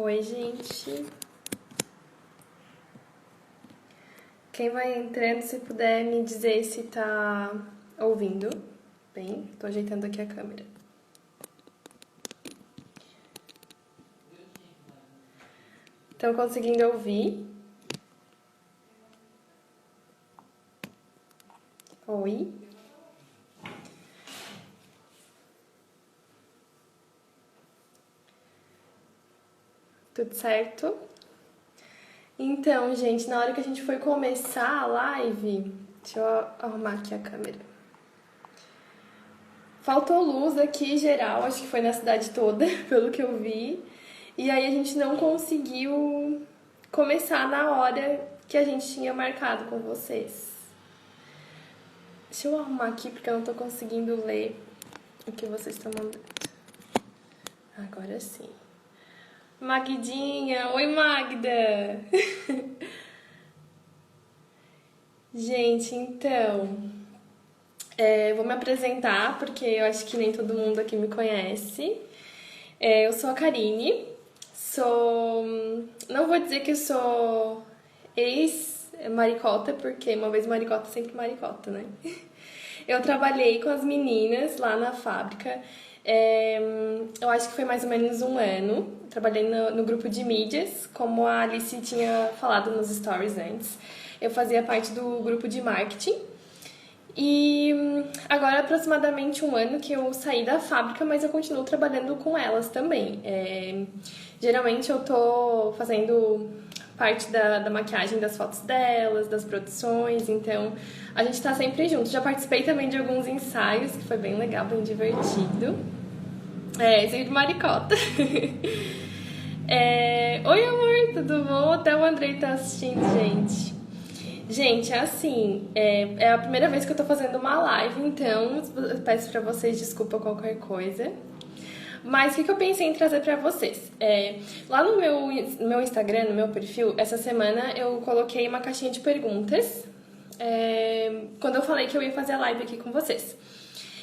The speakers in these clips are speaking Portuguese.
Oi, gente. Quem vai entrando, se puder me dizer se tá ouvindo. Bem, tô ajeitando aqui a câmera. Estão conseguindo ouvir? Oi. Tudo certo? Então, gente, na hora que a gente foi começar a live, deixa eu arrumar aqui a câmera. Faltou luz aqui, geral, acho que foi na cidade toda, pelo que eu vi. E aí a gente não conseguiu começar na hora que a gente tinha marcado com vocês. Deixa eu arrumar aqui porque eu não tô conseguindo ler o que vocês estão mandando. Agora sim. Magdinha, oi Magda! Gente, então, vou me apresentar porque eu acho que nem todo mundo aqui me conhece. Eu sou a Karine, não vou dizer que eu sou ex-maricota, porque uma vez maricota, sempre maricota, né? Eu trabalhei com as meninas lá na fábrica, eu acho que foi mais ou menos um ano. Trabalhei no grupo de mídias, como a Alice tinha falado nos stories antes. Eu fazia parte do grupo de marketing. E agora é aproximadamente um ano que eu saí da fábrica, mas eu continuo trabalhando com elas também. Geralmente eu tô fazendo parte da maquiagem das fotos delas, das produções, então a gente tá sempre junto. Já participei também de alguns ensaios, que foi bem legal, bem divertido. Sempre maricota. Oi, amor, tudo bom? Até o Andrei tá assistindo, gente. Gente, assim, é a primeira vez que eu tô fazendo uma live, então eu peço pra vocês desculpa qualquer coisa. Mas o que eu pensei em trazer pra vocês? Lá no meu Instagram, no meu perfil, essa semana eu coloquei uma caixinha de perguntas quando eu falei que eu ia fazer a live aqui com vocês.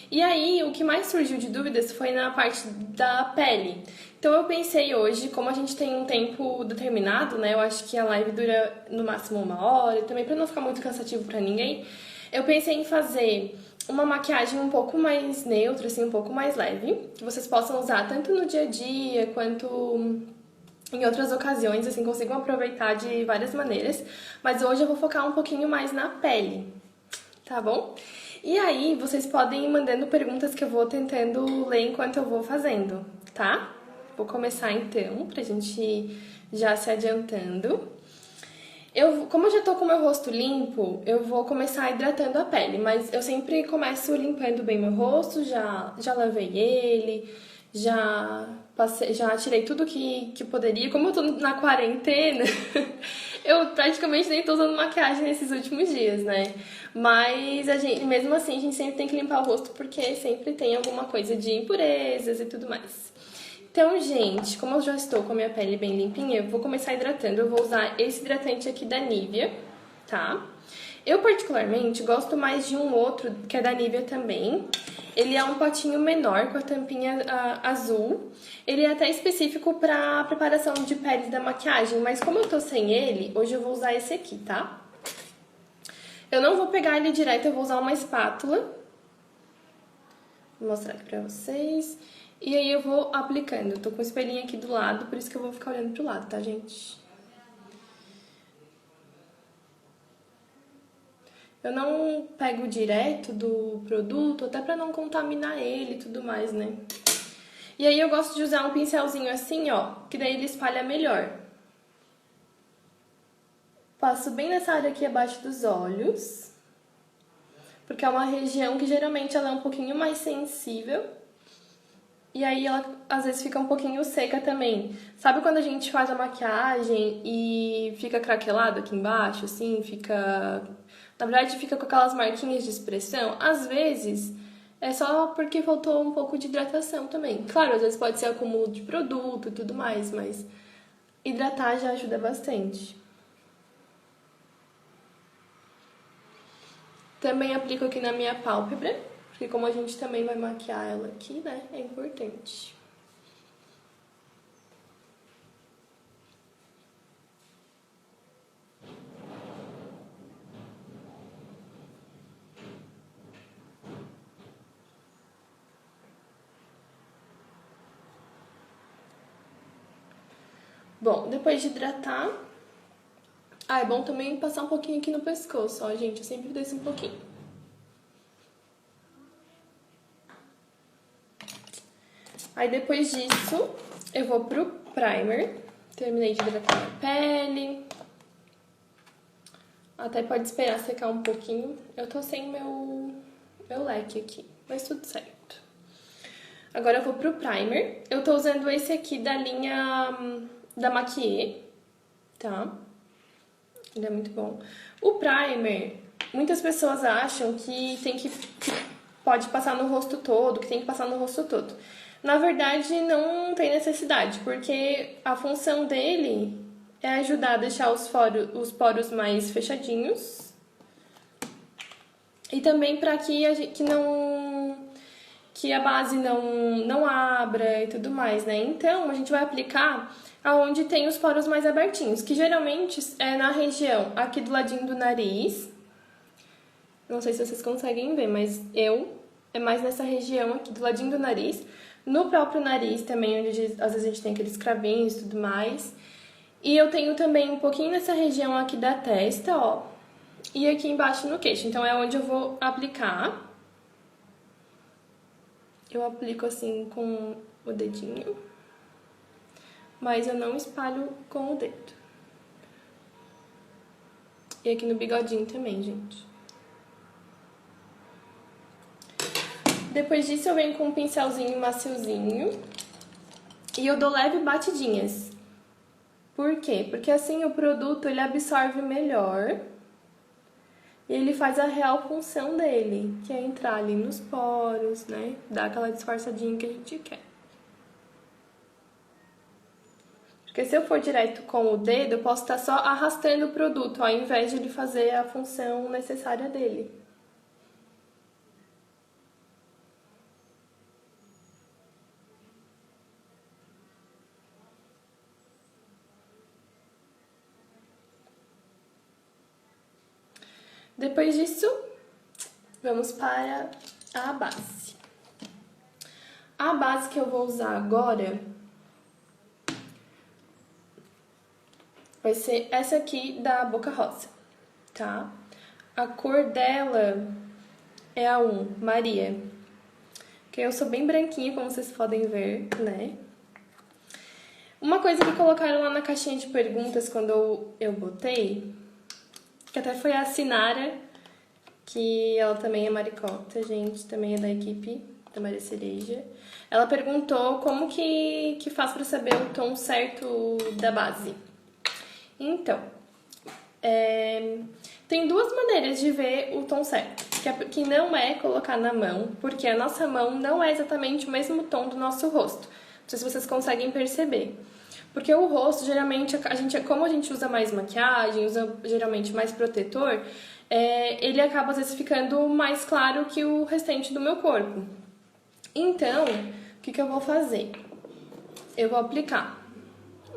E aí, o que mais surgiu de dúvidas foi na parte da pele. Então eu pensei hoje, como a gente tem um tempo determinado, né? Eu acho que a live dura no máximo 1 hora, e também pra não ficar muito cansativo pra ninguém, eu pensei em fazer uma maquiagem um pouco mais neutra, assim, um pouco mais leve, que vocês possam usar tanto no dia a dia quanto em outras ocasiões, assim, consigam aproveitar de várias maneiras. Mas hoje eu vou focar um pouquinho mais na pele, tá bom? E aí, vocês podem ir mandando perguntas que eu vou tentando ler enquanto eu vou fazendo, tá? Vou começar então, pra gente já se adiantando. Como eu já tô com o meu rosto limpo, eu vou começar hidratando a pele, mas eu sempre começo limpando bem meu rosto, já lavei ele, já tirei tudo que poderia. Como eu tô na quarentena, eu praticamente nem tô usando maquiagem nesses últimos dias, né? Mas mesmo assim, a gente sempre tem que limpar o rosto porque sempre tem alguma coisa de impurezas e tudo mais. Então, gente, como eu já estou com a minha pele bem limpinha, eu vou começar hidratando. Eu vou usar esse hidratante aqui da Nivea, tá? Eu, particularmente, gosto mais de um outro, que é da Nivea também. Ele é um potinho menor, com a tampinha azul. Ele é até específico para preparação de pele da maquiagem, mas como eu tô sem ele, hoje eu vou usar esse aqui, tá? Eu não vou pegar ele direto, eu vou usar uma espátula. Vou mostrar aqui pra vocês. E aí eu vou aplicando. Eu tô com o espelhinho aqui do lado, por isso que eu vou ficar olhando pro lado, tá, gente? Eu não pego direto do produto, até pra não contaminar ele e tudo mais, né? E aí eu gosto de usar um pincelzinho assim, ó, que daí ele espalha melhor. Passo bem nessa área aqui abaixo dos olhos, porque é uma região que geralmente ela é um pouquinho mais sensível. E aí ela às vezes fica um pouquinho seca também. Sabe quando a gente faz a maquiagem e fica craquelado aqui embaixo, assim, fica... Na verdade fica com aquelas marquinhas de expressão? Às vezes é só porque faltou um pouco de hidratação também. Claro, às vezes pode ser acúmulo de produto e tudo mais, mas hidratar já ajuda bastante. Também aplico aqui na minha pálpebra, porque como a gente também vai maquiar ela aqui, né, é importante. Bom, depois de hidratar... Ah, é bom também passar um pouquinho aqui no pescoço, ó, gente. Eu sempre desço um pouquinho. Aí, depois disso, eu vou pro primer. Terminei de hidratar a pele. Até pode esperar secar um pouquinho. Eu tô sem meu leque aqui, mas tudo certo. Agora eu vou pro primer. Eu tô usando esse aqui da linha da Maquiê, tá? Ele é muito bom. O primer, muitas pessoas acham que pode passar no rosto todo, que tem que passar no rosto todo. Na verdade, não tem necessidade, porque a função dele é ajudar a deixar os poros mais fechadinhos. E também para que a base não abra e tudo mais, né? Então, a gente vai aplicar aonde tem os poros mais abertinhos, que geralmente é na região aqui do ladinho do nariz. Não sei se vocês conseguem ver, mas é mais nessa região aqui do ladinho do nariz. No próprio nariz também, onde às vezes a gente tem aqueles cravinhos e tudo mais. E eu tenho também um pouquinho nessa região aqui da testa, ó. E aqui embaixo no queixo. Então, é onde eu vou aplicar. Eu aplico assim com o dedinho. Mas eu não espalho com o dedo. E aqui no bigodinho também, gente. Depois disso, eu venho com um pincelzinho maciozinho. E eu dou leve batidinhas. Por quê? Porque assim o produto ele absorve melhor. E ele faz a real função dele, que é entrar ali nos poros, né? Dar aquela disfarçadinha que a gente quer. Porque se eu for direto com o dedo, eu posso estar só arrastando o produto, ao invés de ele fazer a função necessária dele. Depois disso, vamos para a base. A base que eu vou usar agora vai ser essa aqui da Boca Rosa, tá? A cor dela é a 1, Maria. Que eu sou bem branquinha, como vocês podem ver, né? Uma coisa que colocaram lá na caixinha de perguntas quando eu botei, que até foi a Sinara, que ela também é maricota, gente, também é da equipe da Maria Cereja. Ela perguntou como que faz pra saber o tom certo da base. Então, tem duas maneiras de ver o tom certo, que não é colocar na mão, porque a nossa mão não é exatamente o mesmo tom do nosso rosto. Não sei se vocês conseguem perceber. Porque o rosto, geralmente, como a gente usa mais maquiagem, usa geralmente mais protetor, ele acaba às vezes ficando mais claro que o restante do meu corpo. Então, o que eu vou fazer? Eu vou aplicar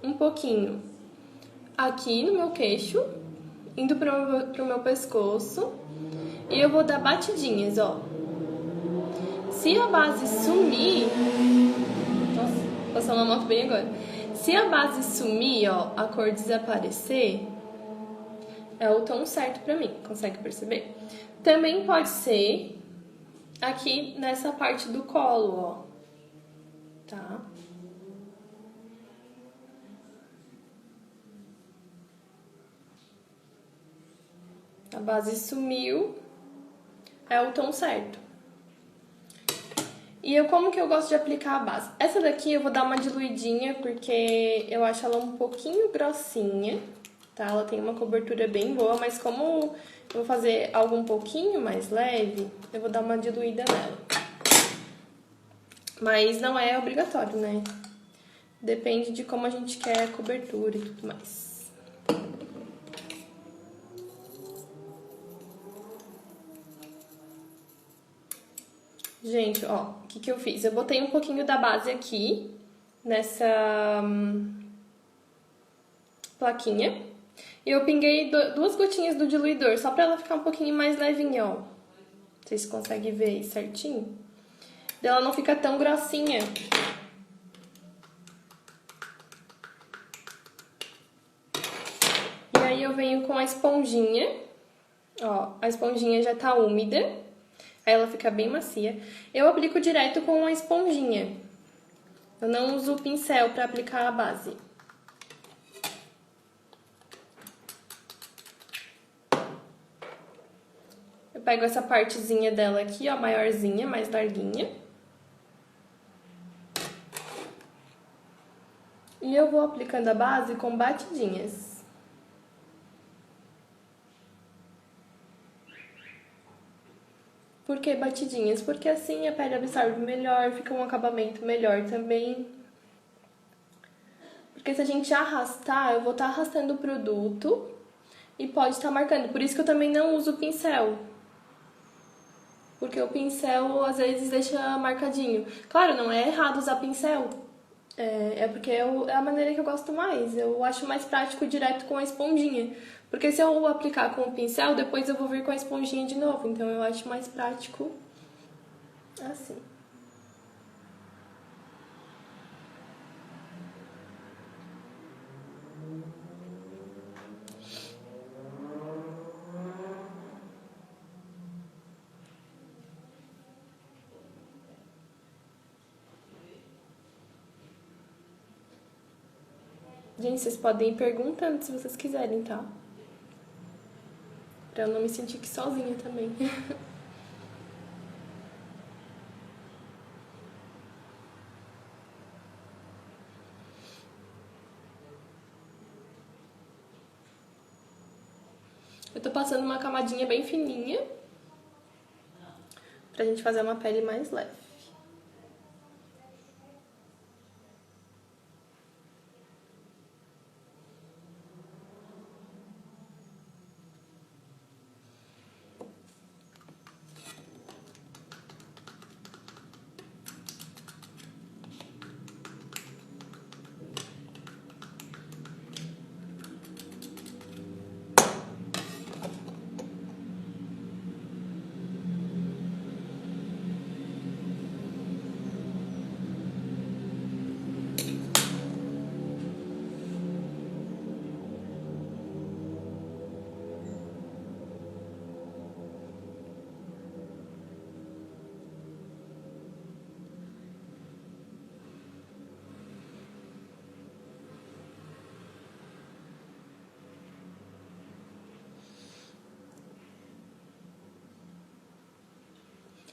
um pouquinho aqui no meu queixo, indo pro meu pescoço, e eu vou dar batidinhas, ó. Se a base sumir... Nossa, passou uma moto bem agora. Se a base sumir, ó, a cor desaparecer, é o tom certo pra mim, consegue perceber? Também pode ser aqui nessa parte do colo, ó, tá? A base sumiu, é o tom certo. E como que eu gosto de aplicar a base? Essa daqui eu vou dar uma diluidinha, porque eu acho ela um pouquinho grossinha, tá? Ela tem uma cobertura bem boa, mas como eu vou fazer algo um pouquinho mais leve, eu vou dar uma diluída nela. Mas não é obrigatório, né? Depende de como a gente quer a cobertura e tudo mais. Gente, ó, o que eu fiz? Eu botei um pouquinho da base aqui, nessa plaquinha. E eu pinguei 2 gotinhas do diluidor, só pra ela ficar um pouquinho mais levinha, ó. Vocês conseguem ver aí certinho? Ela não fica tão grossinha. aí eu venho com a esponjinha, ó, a esponjinha já tá úmida, aí ela fica bem macia. Eu aplico direto com a esponjinha, eu não uso o pincel pra aplicar a base. Eu pego essa partezinha dela aqui, ó, maiorzinha, mais larguinha. E eu vou aplicando a base com batidinhas. Por que batidinhas? Porque assim a pele absorve melhor, fica um acabamento melhor também. Porque se a gente arrastar, eu vou estar arrastando o produto e pode estar marcando. Por isso que eu também não uso o pincel. Porque o pincel às vezes deixa marcadinho. Claro, não é errado usar pincel. É porque é a maneira que eu gosto mais. Eu acho mais prático direto com a esponjinha. Porque se eu aplicar com o pincel, depois eu vou vir com a esponjinha de novo. Então eu acho mais prático assim. Gente, vocês podem ir perguntando se vocês quiserem, tá? Pra eu não me sentir aqui sozinha também. Eu tô passando uma camadinha bem fininha pra gente fazer uma pele mais leve.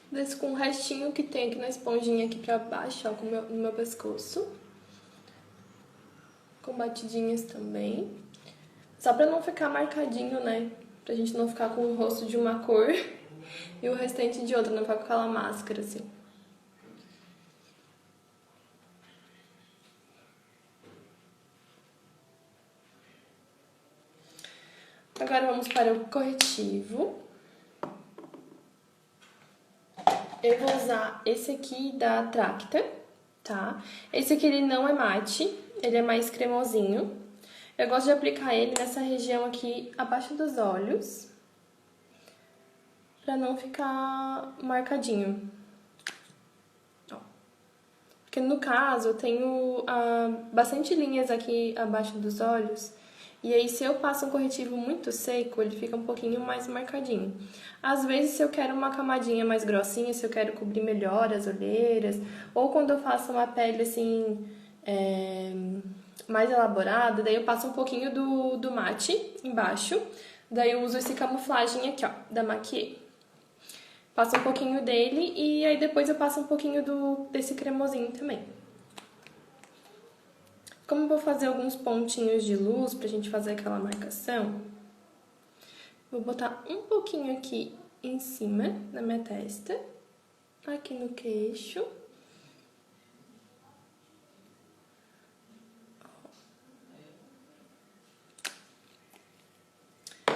Desço com o restinho que tem aqui na esponjinha aqui pra baixo, ó, no meu pescoço. Com batidinhas também. Só pra não ficar marcadinho, né? Pra gente não ficar com o rosto de uma cor e o restante de outra, não ficar com aquela máscara, assim. Agora vamos para o corretivo. Eu vou usar esse aqui da Tracta, tá? Esse aqui ele não é mate, ele é mais cremosinho. Eu gosto de aplicar ele nessa região aqui abaixo dos olhos, pra não ficar marcadinho. Ó. Porque no caso eu tenho bastante linhas aqui abaixo dos olhos. E aí, se eu passo um corretivo muito seco, ele fica um pouquinho mais marcadinho. Às vezes, se eu quero uma camadinha mais grossinha, se eu quero cobrir melhor as olheiras, ou quando eu faço uma pele, assim, mais elaborada, daí eu passo um pouquinho do mate embaixo, daí eu uso esse camuflagem aqui, ó, da Maquier. Passo um pouquinho dele e aí depois eu passo um pouquinho desse cremosinho também. Como eu vou fazer alguns pontinhos de luz pra gente fazer aquela marcação, vou botar um pouquinho aqui em cima da minha testa, aqui no queixo.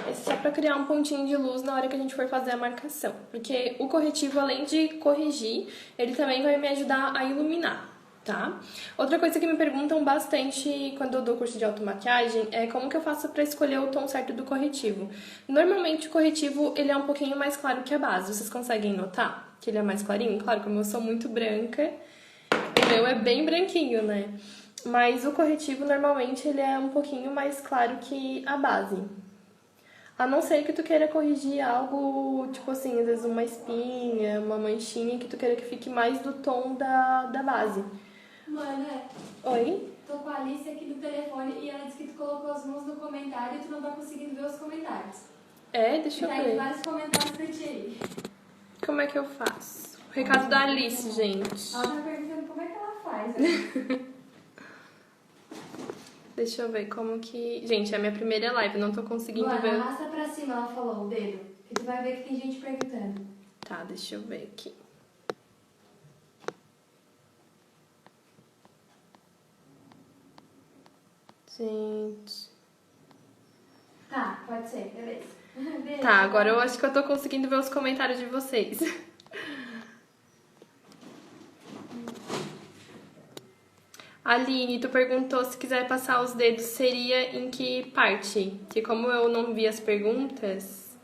Esse é só pra criar um pontinho de luz na hora que a gente for fazer a marcação. Porque o corretivo, além de corrigir, ele também vai me ajudar a iluminar. Tá? Outra coisa que me perguntam bastante quando eu dou curso de automaquiagem é como que eu faço pra escolher o tom certo do corretivo. Normalmente o corretivo ele é um pouquinho mais claro que a base, vocês conseguem notar que ele é mais clarinho? Claro, como eu sou muito branca, o meu é bem branquinho, né? Mas o corretivo, normalmente, ele é um pouquinho mais claro que a base. A não ser que tu queira corrigir algo, tipo assim, às vezes uma espinha, uma manchinha, que tu queira que fique mais do tom da base. Mano, Oi? tô com a Alice aqui no telefone e ela disse que tu colocou as mãos no comentário e tu não tá conseguindo ver os comentários. É, deixa eu Tá ver. aí vários comentários pra ti aí. Como é que eu faço? O recado da Alice, gente. Ela tá perguntando como é que ela faz, né? Deixa eu ver como que... Gente, é a minha primeira live, não tô conseguindo Mano, ver. arrasta pra cima, ela falou, o dedo. Que tu vai ver que tem gente perguntando. Tá, deixa eu ver aqui. Gente... Tá, pode ser, beleza. Beleza. Tá, agora eu acho que eu tô conseguindo ver os comentários de vocês. Aline, tu perguntou se quiser passar os dedos, seria em que parte? Que como eu não vi as perguntas...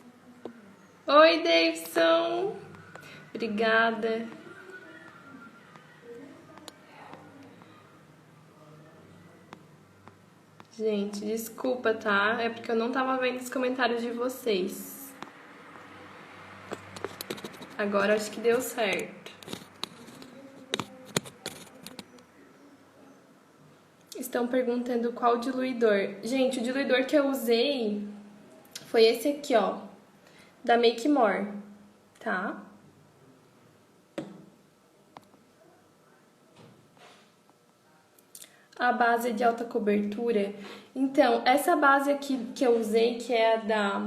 Oi, Davidson! Obrigada. Gente, desculpa, tá? É porque eu não tava vendo os comentários de vocês. Agora acho que deu certo. Estão perguntando qual diluidor. Gente, o diluidor que eu usei foi esse aqui, ó. Da Make More, tá? A base é de alta cobertura. Então, essa base aqui que eu usei, que é a da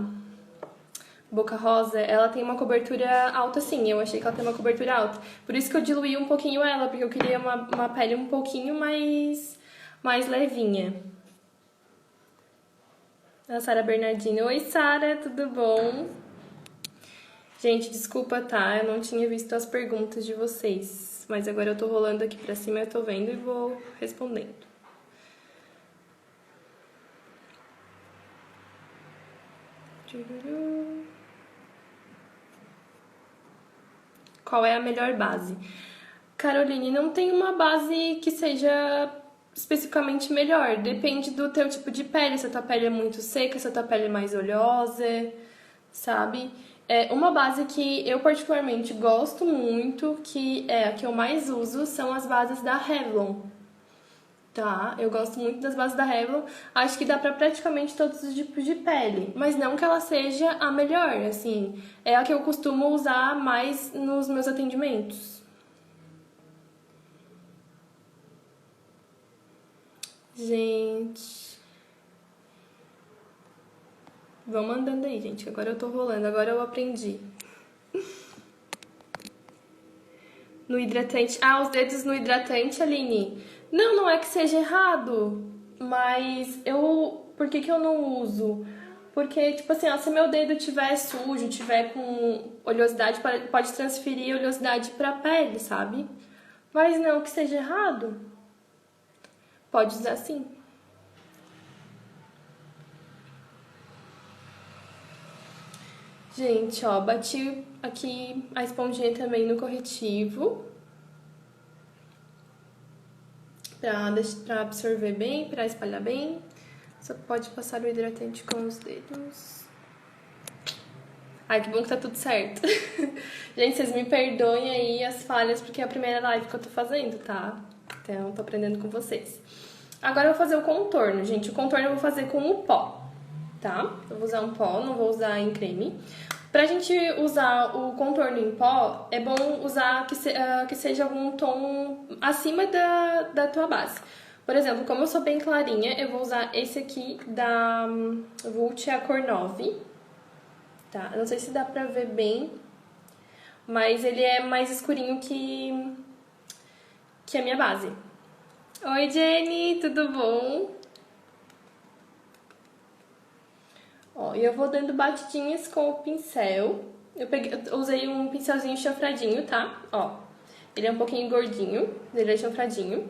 Boca Rosa, ela tem uma cobertura alta sim. Eu achei que ela tem uma cobertura alta. Por isso que eu diluí um pouquinho ela, porque eu queria uma pele um pouquinho mais levinha. A Sara Bernardino. Oi, Sara, tudo bom? Gente, desculpa, tá? Eu não tinha visto as perguntas de vocês. Mas agora eu tô rolando aqui pra cima, eu tô vendo e vou respondendo. Qual é a melhor base? Caroline, não tem uma base que seja especificamente melhor. Depende do teu tipo de pele. Se a tua pele é muito seca, se a tua pele é mais oleosa, sabe? É, uma base que eu particularmente gosto muito, que é a que eu mais uso, são as bases da Revlon. Tá, eu gosto muito das bases da Revlon. Acho que dá pra praticamente todos os tipos de pele. Mas não que ela seja a melhor, assim. É a que eu costumo usar mais nos meus atendimentos. Gente... Vão mandando aí, gente. Agora eu tô rolando. Agora eu aprendi. No hidratante. Ah, os dedos no hidratante, Aline. Não, não é que seja errado. Mas eu... Por que que eu não uso? Porque, tipo assim, ó, se meu dedo tiver sujo, tiver com oleosidade, pode transferir oleosidade pra pele, sabe? Mas não que seja errado. Pode usar sim. Gente, ó, bati aqui a esponjinha também no corretivo. Pra absorver bem, pra espalhar bem. Só pode passar o hidratante com os dedos. Ai, que bom que tá tudo certo. Gente, vocês me perdoem aí as falhas, porque é a primeira live que eu tô fazendo, tá? Então, eu tô aprendendo com vocês. Agora eu vou fazer o contorno, gente. O contorno eu vou fazer com o pó, tá? Eu vou usar um pó, não vou usar em creme. Pra gente usar o contorno em pó, é bom usar que seja algum tom acima da tua base. Por exemplo, como eu sou bem clarinha, eu vou usar esse aqui da Vult, a cor 9. Tá? Eu não sei se dá pra ver bem, mas ele é mais escurinho que a minha base. Oi, Jenny, tudo bom? Ó, e eu vou dando batidinhas com o pincel. Eu usei um pincelzinho chanfradinho, tá? Ó, ele é um pouquinho gordinho, ele é chanfradinho.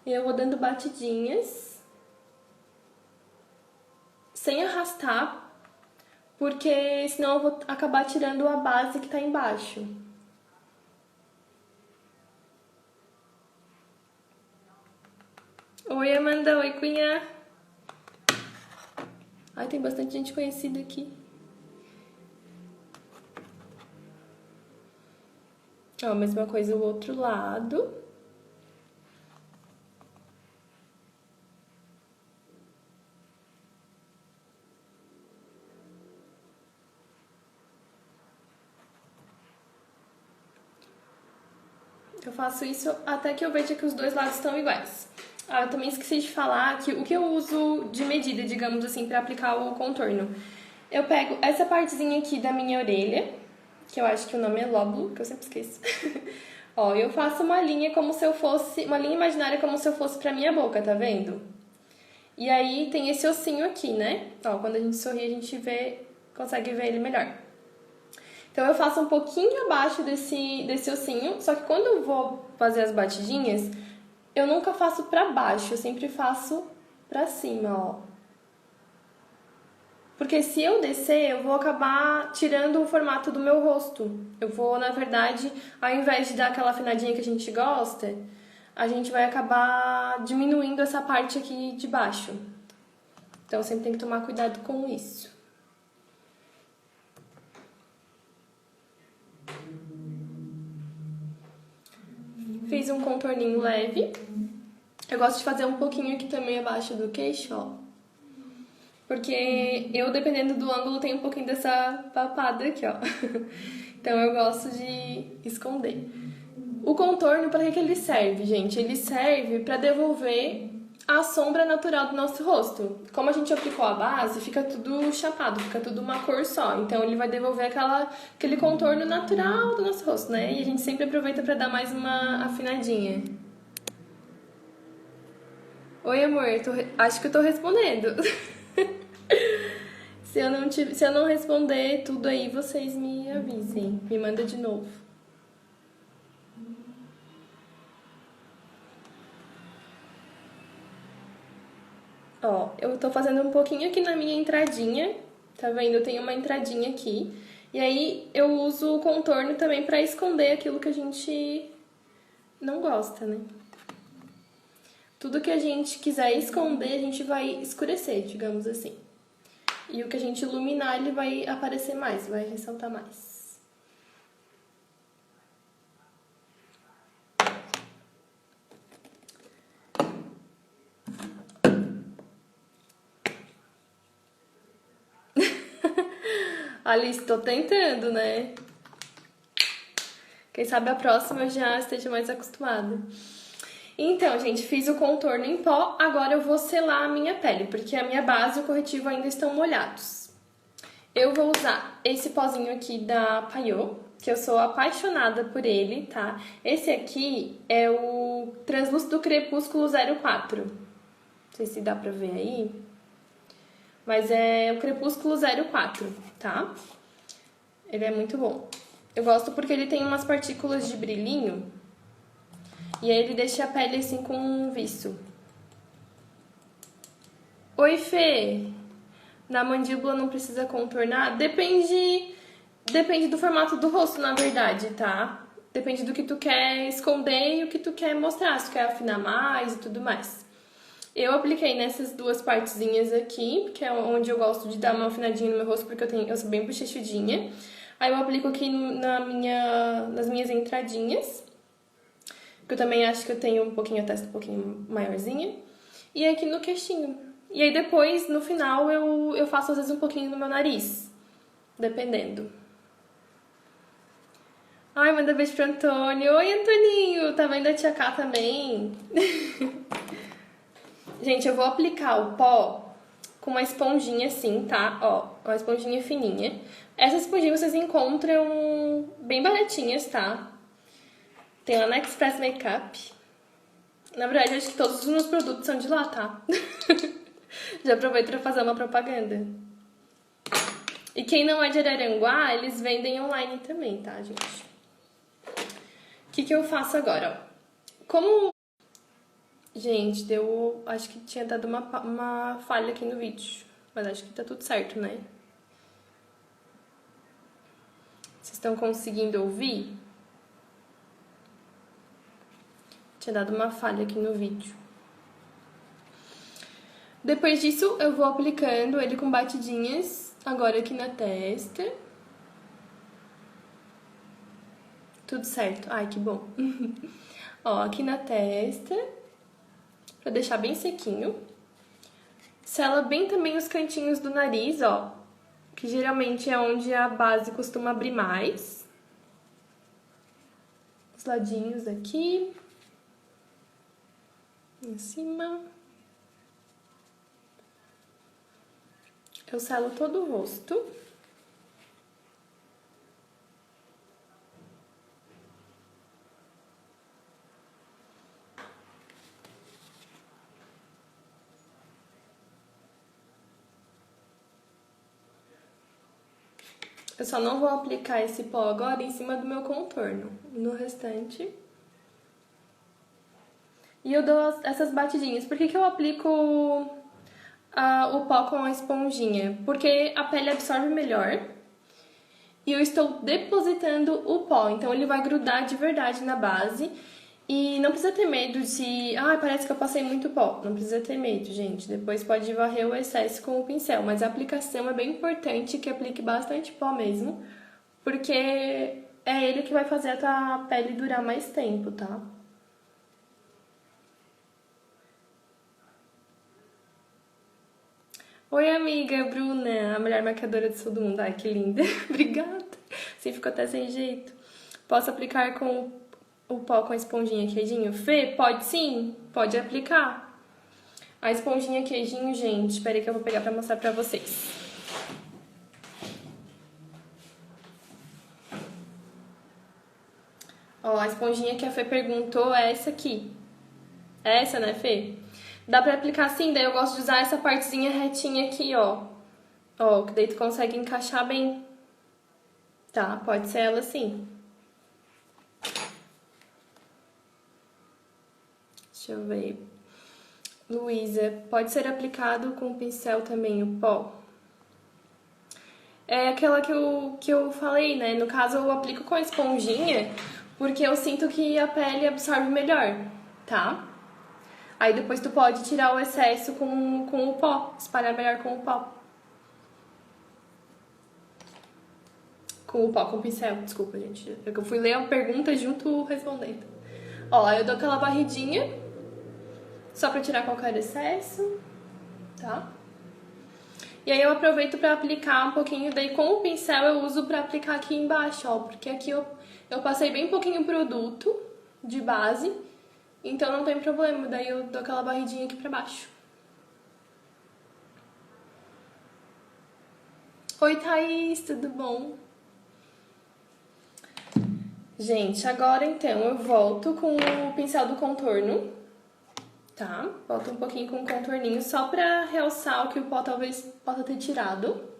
E eu vou dando batidinhas, sem arrastar, porque senão eu vou acabar tirando a base que tá embaixo. Oi, Amanda. Oi, Cunha. Ai, tem bastante gente conhecida aqui. Ó, mesma coisa o outro lado. Eu faço isso até que eu veja que os dois lados estão iguais. Ah, eu também esqueci de falar que o que eu uso de medida, digamos assim, pra aplicar o contorno. Eu pego essa partezinha aqui da minha orelha, que eu acho que o nome é lóbulo, que eu sempre esqueço. Ó, eu faço uma linha como se eu fosse, uma linha imaginária como se eu fosse pra minha boca, tá vendo? E aí tem esse ossinho aqui, né? Ó, quando a gente sorri, a gente vê, consegue ver ele melhor. Então eu faço um pouquinho abaixo desse ossinho, só que quando eu vou fazer as batidinhas, eu nunca faço pra baixo, eu sempre faço pra cima, ó. Porque se eu descer, eu vou acabar tirando o formato do meu rosto. Eu vou, na verdade, ao invés de dar aquela afinadinha que a gente gosta, a gente vai acabar diminuindo essa parte aqui de baixo. Então sempre tem que tomar cuidado com isso. Fiz um contorninho leve. Eu gosto de fazer um pouquinho aqui também abaixo do queixo, ó. Porque eu, dependendo do ângulo, tenho um pouquinho dessa papada aqui, ó. Então eu gosto de esconder. O contorno, para que ele serve, gente? Ele serve para devolver a sombra natural do nosso rosto. Como a gente aplicou a base, fica tudo chapado, fica tudo uma cor só. Então ele vai devolver aquele contorno natural do nosso rosto, né? E a gente sempre aproveita para dar mais uma afinadinha. Oi, amor, acho que eu tô respondendo. Se eu não responder tudo aí, vocês me avisem. Me manda de novo. Ó, eu tô fazendo um pouquinho aqui na minha entradinha. Tá vendo? Eu tenho uma entradinha aqui. E aí eu uso o contorno também pra esconder aquilo que a gente não gosta, né? Tudo que a gente quiser esconder, a gente vai escurecer, digamos assim. E o que a gente iluminar, ele vai aparecer mais, vai ressaltar mais. Alice, tô tentando, né? Quem sabe a próxima eu já esteja mais acostumada. Então, gente, fiz o contorno em pó, agora eu vou selar a minha pele, porque a minha base e o corretivo ainda estão molhados. Eu vou usar esse pozinho aqui da Payot, que eu sou apaixonada por ele, tá? Esse aqui é o Translúcido Crepúsculo 04. Não sei se dá pra ver aí. Mas é o Crepúsculo 04, tá? Ele é muito bom. Eu gosto porque ele tem umas partículas de brilhinho. E aí ele deixa a pele assim com um viço. Oi, Fê! Na mandíbula não precisa contornar? Depende do formato do rosto, na verdade, tá? Depende do que tu quer esconder e o que tu quer mostrar, se tu quer afinar mais e tudo mais. Eu apliquei nessas duas partezinhas aqui, que é onde eu gosto de dar uma afinadinha no meu rosto, porque eu sou bem bochechudinha. Aí eu aplico aqui nas minhas entradinhas, que eu também acho que eu tenho um pouquinho, a testa um pouquinho maiorzinha. E aqui no queixinho. E aí depois, no final, eu faço às vezes um pouquinho no meu nariz, dependendo. Ai, manda beijo pro Antônio. Oi, Antoninho! Tá vendo a tia Cá também? Gente, eu vou aplicar o pó com uma esponjinha assim, tá? Ó, uma esponjinha fininha. Essas esponjinhas vocês encontram bem baratinhas, tá? Tem lá na Express Makeup. Na verdade, eu acho que todos os meus produtos são de lá, tá? Já aproveito pra fazer uma propaganda. E quem não é de Araranguá, eles vendem online também, tá, gente? O que eu faço agora, ó? Como... Gente, deu... Acho que tinha dado uma falha aqui no vídeo. Mas acho que tá tudo certo, né? Vocês estão conseguindo ouvir? Tinha dado uma falha aqui no vídeo. Depois disso, eu vou aplicando ele com batidinhas, agora aqui na testa. Tudo certo. Ai, que bom. Ó, aqui na testa, pra deixar bem sequinho. Sela bem também os cantinhos do nariz, ó, que geralmente é onde a base costuma abrir mais. Os ladinhos aqui. Em cima. Eu selo todo o rosto. Eu só não vou aplicar esse pó agora em cima do meu contorno. No restante... E eu dou essas batidinhas. Por que eu aplico o pó com a esponjinha? Porque a pele absorve melhor. E eu estou depositando o pó. Então ele vai grudar de verdade na base. E não precisa ter medo de... Ah, parece que eu passei muito pó. Não precisa ter medo, gente. Depois pode varrer o excesso com o pincel. Mas a aplicação é bem importante que aplique bastante pó mesmo. Porque é ele que vai fazer a tua pele durar mais tempo, tá? Oi, amiga Bruna, a melhor maquiadora do sul do mundo. Ai, que linda. Obrigada. Você ficou até sem jeito. Posso aplicar com o pó com a esponjinha queijinho? Fê, pode sim, pode aplicar. A esponjinha queijinho, gente, espera aí que eu vou pegar pra mostrar pra vocês. Ó, a esponjinha que a Fê perguntou é essa aqui. É essa, né, Fê? Dá pra aplicar assim, daí eu gosto de usar essa partezinha retinha aqui, ó. Ó, que daí tu consegue encaixar bem. Tá, pode ser ela assim. Deixa eu ver. Luísa, pode ser aplicado com o pincel também, o pó? É aquela que eu falei, né? No caso, eu aplico com a esponjinha, porque eu sinto que a pele absorve melhor, tá? Aí depois tu pode tirar o excesso com o pó, espalhar melhor com o pó. Com o pó, com o pincel, desculpa, gente. Eu fui ler a pergunta junto respondendo. Ó, eu dou aquela varridinha, só pra tirar qualquer excesso, tá? E aí eu aproveito pra aplicar um pouquinho, daí com o pincel eu uso pra aplicar aqui embaixo, ó. Porque aqui eu passei bem pouquinho produto de base, então não tem problema, daí eu dou aquela barridinha aqui pra baixo. Oi, Thaís, tudo bom? Gente, agora então eu volto com o pincel do contorno, tá? Volto um pouquinho com o contorninho só pra realçar o que o pó talvez possa ter tirado.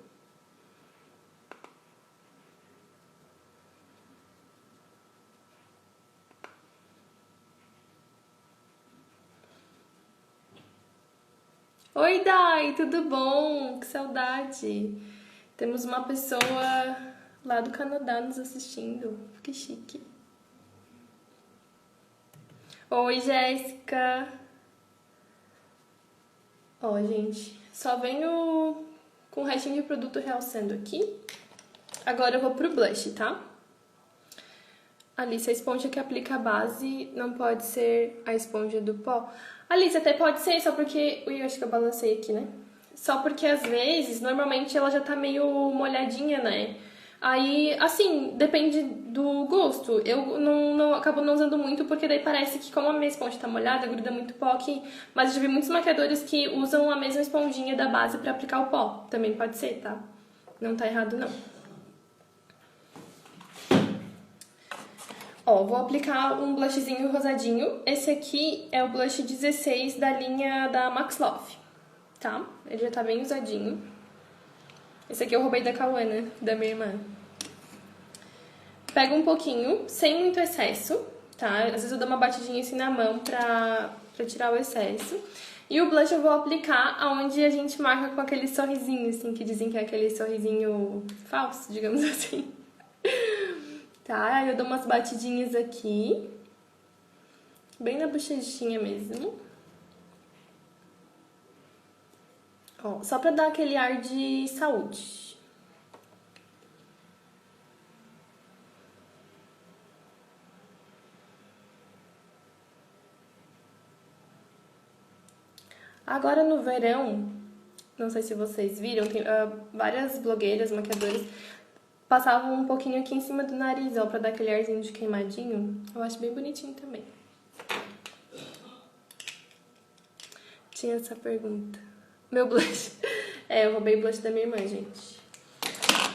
Oi, Dai, tudo bom? Que saudade! Temos uma pessoa lá do Canadá nos assistindo. Que chique. Oi, Jéssica. Ó, gente, só venho com o restinho de produto realçando aqui. Agora eu vou pro blush, tá? Alice, a esponja que aplica a base não pode ser a esponja do pó? Alice, até pode ser, só porque... Ui, eu acho que eu balancei aqui, né? Só porque, às vezes, normalmente ela já tá meio molhadinha, né? Aí, assim, depende do gosto. Eu acabo não usando muito, porque daí parece que, como a minha esponja tá molhada, gruda muito pó aqui. Mas eu já vi muitos maquiadores que usam a mesma esponjinha da base pra aplicar o pó. Também pode ser, tá? Não tá errado, não. Ó, vou aplicar um blushzinho rosadinho. Esse aqui é o blush 16 da linha da Max Love, tá? Ele já tá bem usadinho. Esse aqui eu roubei da Cauana, da minha irmã. Pego um pouquinho, sem muito excesso, tá? Às vezes eu dou uma batidinha assim na mão pra tirar o excesso. E o blush eu vou aplicar aonde a gente marca com aquele sorrisinho, assim, que dizem que é aquele sorrisinho falso, digamos assim. Tá, aí eu dou umas batidinhas aqui, bem na bochechinha mesmo. Ó, só pra dar aquele ar de saúde. Agora no verão, não sei se vocês viram, tem várias blogueiras, maquiadoras, passavam um pouquinho aqui em cima do nariz, ó, pra dar aquele arzinho de queimadinho. Eu acho bem bonitinho também. Tinha essa pergunta. Meu blush. Eu roubei o blush da minha irmã, gente.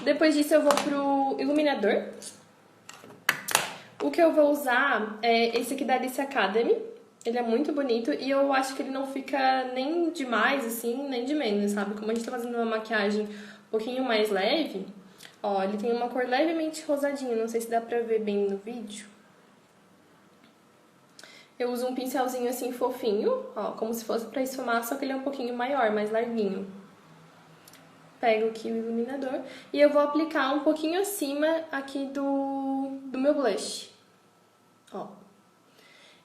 Depois disso eu vou pro iluminador. O que eu vou usar é esse aqui da Alice Academy. Ele é muito bonito e eu acho que ele não fica nem de mais, assim, nem de menos, sabe? Como a gente tá fazendo uma maquiagem um pouquinho mais leve, ó, ele tem uma cor levemente rosadinha, não sei se dá pra ver bem no vídeo. Eu uso um pincelzinho assim fofinho, ó, como se fosse pra esfumar, só que ele é um pouquinho maior, mais larguinho. Pego aqui o iluminador e eu vou aplicar um pouquinho acima aqui do meu blush, ó.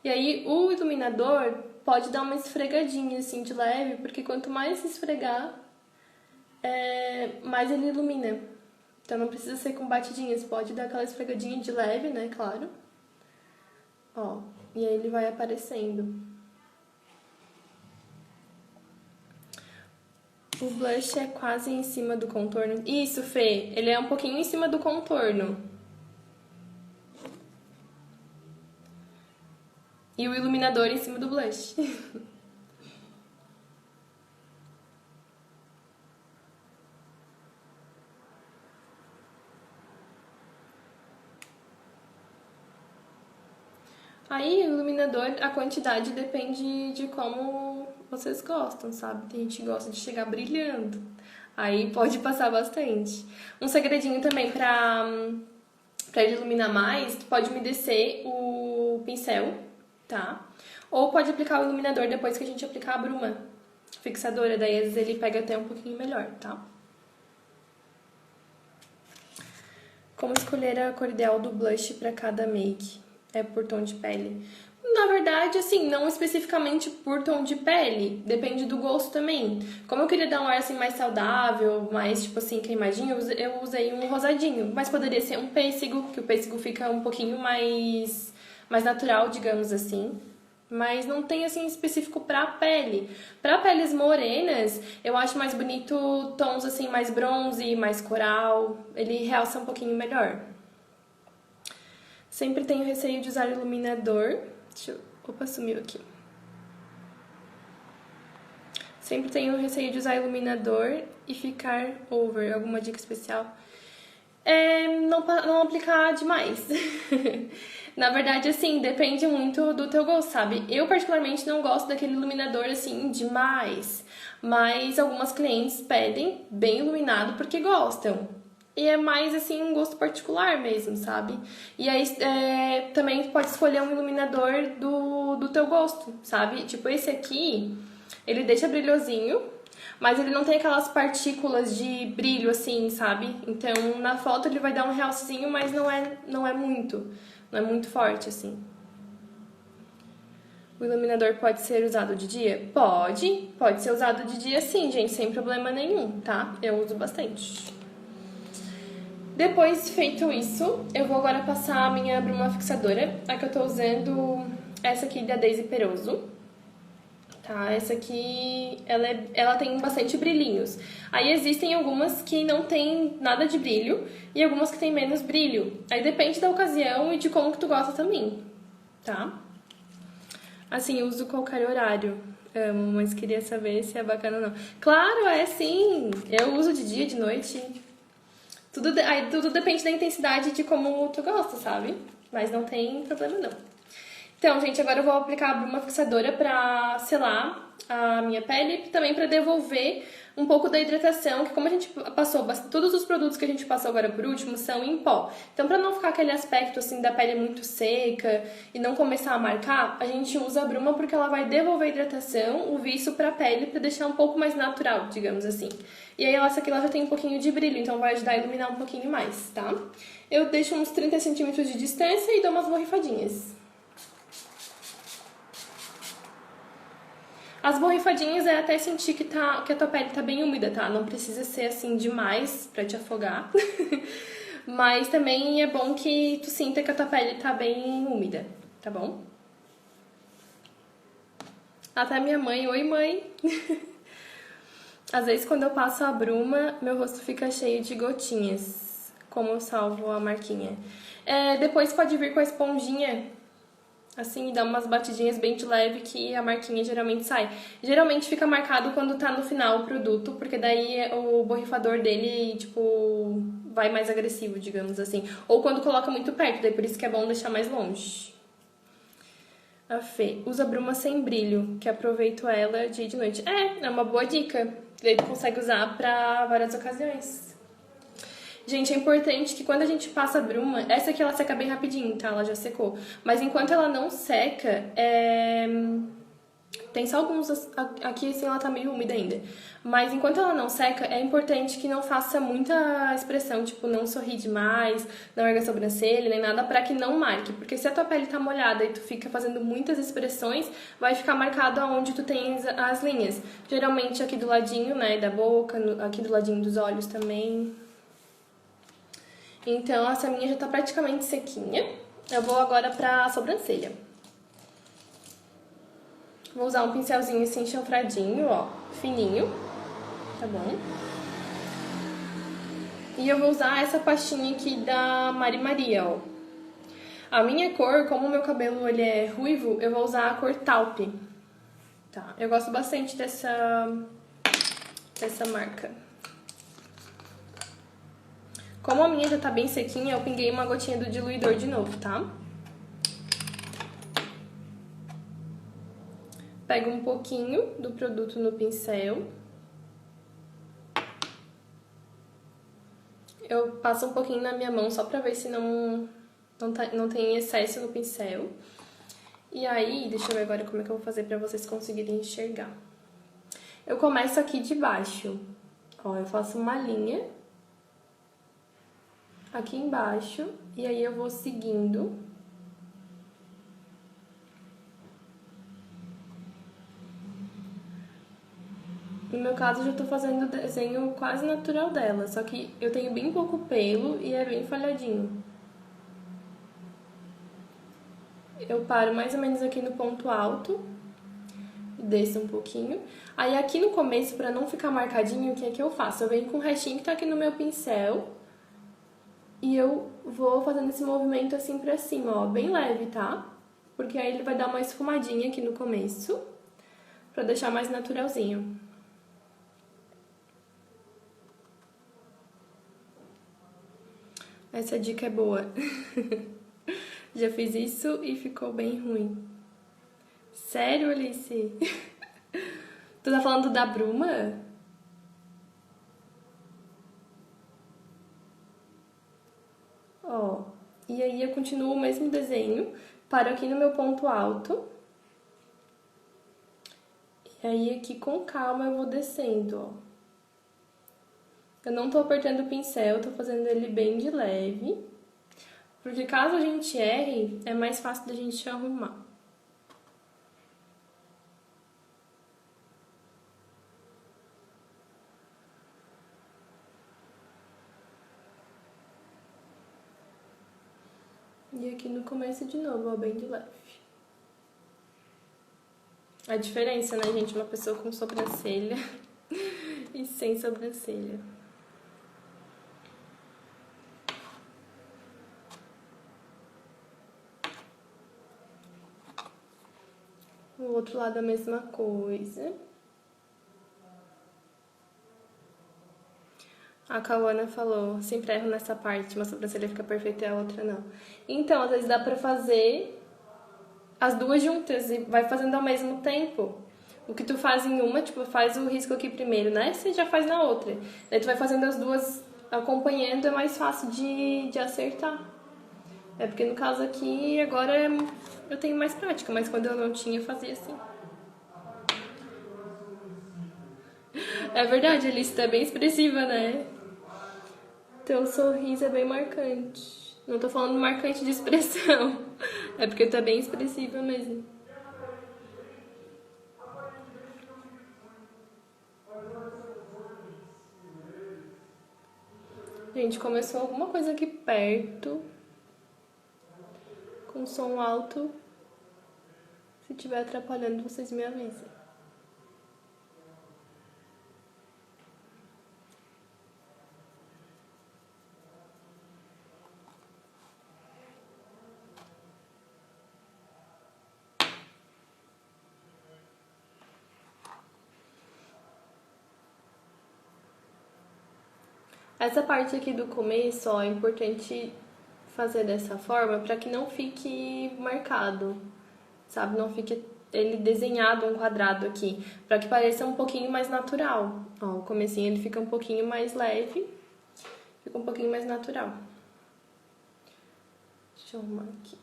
E aí, o iluminador pode dar uma esfregadinha, assim, de leve, porque quanto mais esfregar, mais ele ilumina. Então, não precisa ser com batidinhas, pode dar aquela esfregadinha de leve, né, claro. Ó, e aí ele vai aparecendo. O blush é quase em cima do contorno. Isso, Fê, ele é um pouquinho em cima do contorno. E o iluminador em cima do blush. Aí, o iluminador, a quantidade depende de como vocês gostam, sabe? Tem gente que gosta de chegar brilhando. Aí pode passar bastante. Um segredinho também pra ele iluminar mais, tu pode umedecer o pincel, tá? Ou pode aplicar o iluminador depois que a gente aplicar a bruma fixadora, daí às vezes ele pega até um pouquinho melhor, tá? Como escolher a cor ideal do blush para cada make? É por tom de pele? Na verdade, assim, não especificamente por tom de pele, depende do gosto também. Como eu queria dar um ar assim mais saudável, mais tipo assim queimadinho, eu usei um rosadinho, mas poderia ser um pêssego, que o pêssego fica um pouquinho mais natural, digamos assim. Mas não tem assim específico pra pele. Pra peles morenas, eu acho mais bonito tons assim mais bronze, mais coral. Ele realça um pouquinho melhor. Sempre tenho receio de usar iluminador. Opa, sumiu aqui. Sempre tenho receio de usar iluminador e ficar over. Alguma dica especial? Não aplicar demais. Na verdade, assim, depende muito do teu gosto, sabe? Eu, particularmente, não gosto daquele iluminador, assim, demais. Mas algumas clientes pedem bem iluminado porque gostam. E é mais, assim, um gosto particular mesmo, sabe? E aí, também pode escolher um iluminador do teu gosto, sabe? Tipo, esse aqui, ele deixa brilhosinho, mas ele não tem aquelas partículas de brilho, assim, sabe? Então, na foto ele vai dar um realcezinho, mas não é muito. Não é muito forte, assim. O iluminador pode ser usado de dia? Pode ser usado de dia sim, gente, sem problema nenhum, tá? Eu uso bastante. Depois Feito isso, eu vou agora passar a minha bruma fixadora. A que eu tô usando, essa aqui da Daisy Peroso. Tá, essa aqui, ela tem bastante brilhinhos. Aí existem algumas que não tem nada de brilho e algumas que tem menos brilho. Aí depende da ocasião e de como que tu gosta também, tá? Assim, eu uso qualquer horário. Amo, mas queria saber se é bacana ou não. Claro, é sim! Eu uso de dia, de noite. Aí tudo depende da intensidade de como tu gosta, sabe? Mas não tem problema não. Então, gente, agora eu vou aplicar a bruma fixadora pra selar a minha pele e também pra devolver um pouco da hidratação, que como a gente passou, todos os produtos que a gente passou agora por último são em pó. Então, pra não ficar aquele aspecto assim da pele muito seca e não começar a marcar, a gente usa a bruma porque ela vai devolver a hidratação, o viço pra pele, pra deixar um pouco mais natural, digamos assim. E aí, essa aqui ela já tem um pouquinho de brilho, então vai ajudar a iluminar um pouquinho mais, tá? Eu deixo uns 30 centímetros de distância e dou umas borrifadinhas. As borrifadinhas é até sentir que a tua pele tá bem úmida, tá? Não precisa ser assim demais pra te afogar. Mas também é bom que tu sinta que a tua pele tá bem úmida, tá bom? Até minha mãe, oi mãe! Às vezes quando eu passo a bruma, meu rosto fica cheio de gotinhas. Como eu salvo a marquinha? Depois pode vir com a esponjinha, assim, dá umas batidinhas bem de leve que a marquinha geralmente sai. Geralmente fica marcado quando tá no final o produto, porque daí o borrifador dele, tipo, vai mais agressivo, digamos assim. Ou quando coloca muito perto, daí por isso que é bom deixar mais longe. A Fê, usa bruma sem brilho, que aproveito ela dia e de noite. É uma boa dica. Daí tu consegue usar pra várias ocasiões. Gente, é importante que quando a gente passa a bruma, essa aqui ela seca bem rapidinho, tá? Ela já secou. Mas enquanto ela não seca, tem só alguns... Aqui, assim, ela tá meio úmida ainda. Mas enquanto ela não seca, é importante que não faça muita expressão, tipo, não sorrir demais, não erga a sobrancelha, nem nada, pra que não marque. Porque se a tua pele tá molhada e tu fica fazendo muitas expressões, vai ficar marcado aonde tu tens as linhas. Geralmente aqui do ladinho, né, da boca, aqui do ladinho dos olhos também. Então, essa minha já tá praticamente sequinha. Eu vou agora pra sobrancelha. Vou usar um pincelzinho assim, chanfradinho, ó, fininho, tá bom? E eu vou usar essa pastinha aqui da Mari Maria, ó. A minha cor, como o meu cabelo ele é ruivo, eu vou usar a cor taupe. Tá, eu gosto bastante dessa marca. Como a minha já tá bem sequinha, eu pinguei uma gotinha do diluidor de novo, tá? Pego um pouquinho do produto no pincel. Eu passo um pouquinho na minha mão só pra ver se não tem excesso no pincel. E aí, deixa eu ver agora como é que eu vou fazer pra vocês conseguirem enxergar. Eu começo aqui de baixo. Ó, eu faço uma linha aqui embaixo, e aí eu vou seguindo. No meu caso, eu já tô fazendo o desenho quase natural dela, só que eu tenho bem pouco pelo e é bem falhadinho. Eu paro mais ou menos aqui no ponto alto, desço um pouquinho. Aí aqui no começo, pra não ficar marcadinho, o que é que eu faço? Eu venho com o restinho que tá aqui no meu pincel e eu vou fazendo esse movimento assim pra cima, ó, bem leve, tá? Porque aí ele vai dar uma esfumadinha aqui no começo, pra deixar mais naturalzinho. Essa dica é boa. Já fiz isso e ficou bem ruim. Sério, Alice? Tu tá falando da bruma? Ó, e aí eu continuo o mesmo desenho, paro aqui no meu ponto alto. E aí aqui com calma eu vou descendo, ó. Eu não tô apertando o pincel, tô fazendo ele bem de leve. Porque caso a gente erre, é mais fácil da gente arrumar. E aqui no começo de novo, ó, bem de leve. A diferença, né, gente? Uma pessoa com sobrancelha e sem sobrancelha. O outro lado a mesma coisa. A Cauana falou, sempre erro nessa parte, uma sobrancelha fica perfeita e a outra não. Então, às vezes dá pra fazer as duas juntas e vai fazendo ao mesmo tempo. O que tu faz em uma, tipo, faz o risco aqui primeiro, né? Você já faz na outra. Daí tu vai fazendo as duas acompanhando, é mais fácil de acertar. É porque no caso aqui, agora eu tenho mais prática, mas quando eu não tinha, eu fazia assim. É verdade, Alice, tá bem expressiva, né? Teu sorriso é bem marcante. Não tô falando marcante de expressão. É porque tá bem expressiva mesmo. Gente, começou alguma coisa aqui perto. Com som alto. Se estiver atrapalhando, vocês me avisem. Essa parte aqui do começo, ó, é importante fazer dessa forma para que não fique marcado, sabe? Não fique ele desenhado um quadrado aqui, para que pareça um pouquinho mais natural. Ó, o comecinho ele fica um pouquinho mais leve, fica um pouquinho mais natural. Deixa eu arrumar aqui.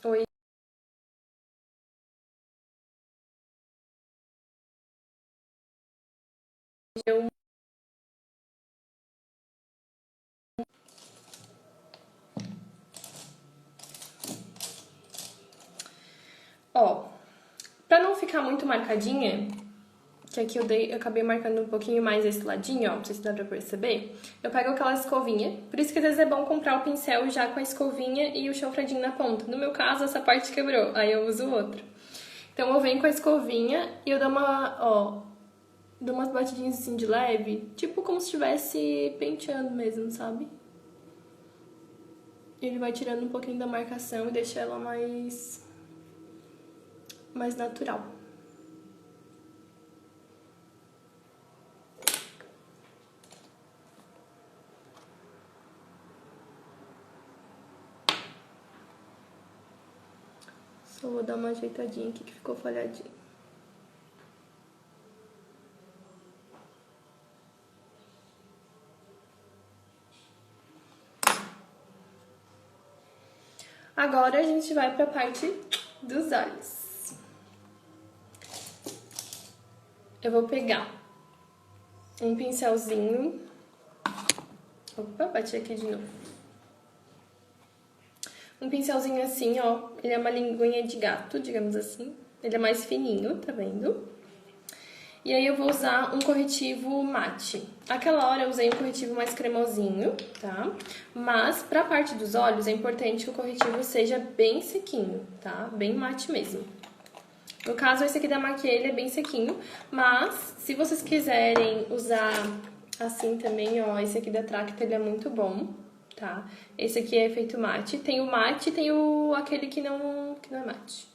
Oi. Ó, pra não ficar muito marcadinha, que aqui eu acabei marcando um pouquinho mais esse ladinho, ó, não sei se dá pra perceber. Eu pego aquela escovinha, por isso que às vezes é bom comprar o pincel já com a escovinha e o chanfradinho na ponta. No meu caso, essa parte quebrou, aí eu uso o outro. Então eu venho com a escovinha e eu dou dou umas batidinhas assim de leve, tipo como se estivesse penteando mesmo, sabe? Ele vai tirando um pouquinho da marcação e deixa ela mais natural. Só vou dar uma ajeitadinha aqui que ficou falhadinho. Agora a gente vai pra parte dos olhos. Eu vou pegar um pincelzinho. Opa, bati aqui de novo. Um pincelzinho assim, ó. Ele é uma linguinha de gato, digamos assim. Ele é mais fininho, tá vendo? E aí eu vou usar um corretivo mate. Aquela hora eu usei um corretivo mais cremosinho, tá? Mas pra parte dos olhos é importante que o corretivo seja bem sequinho, tá? Bem mate mesmo. No caso, esse aqui da Maquiê, ele é bem sequinho, mas se vocês quiserem usar assim também, ó, esse aqui da Tracta, ele é muito bom, tá? Esse aqui é efeito mate. Tem o mate e tem aquele que não é mate,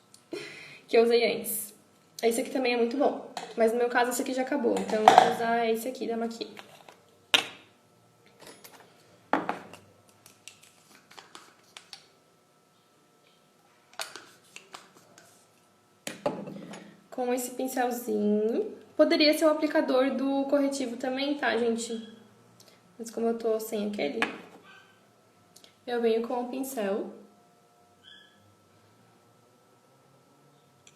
que eu usei antes. Esse aqui também é muito bom, mas no meu caso esse aqui já acabou, então eu vou usar esse aqui da Maquiê. Com esse pincelzinho. Poderia ser o aplicador do corretivo também, tá, gente? Mas como eu tô sem aquele, eu venho com o pincel.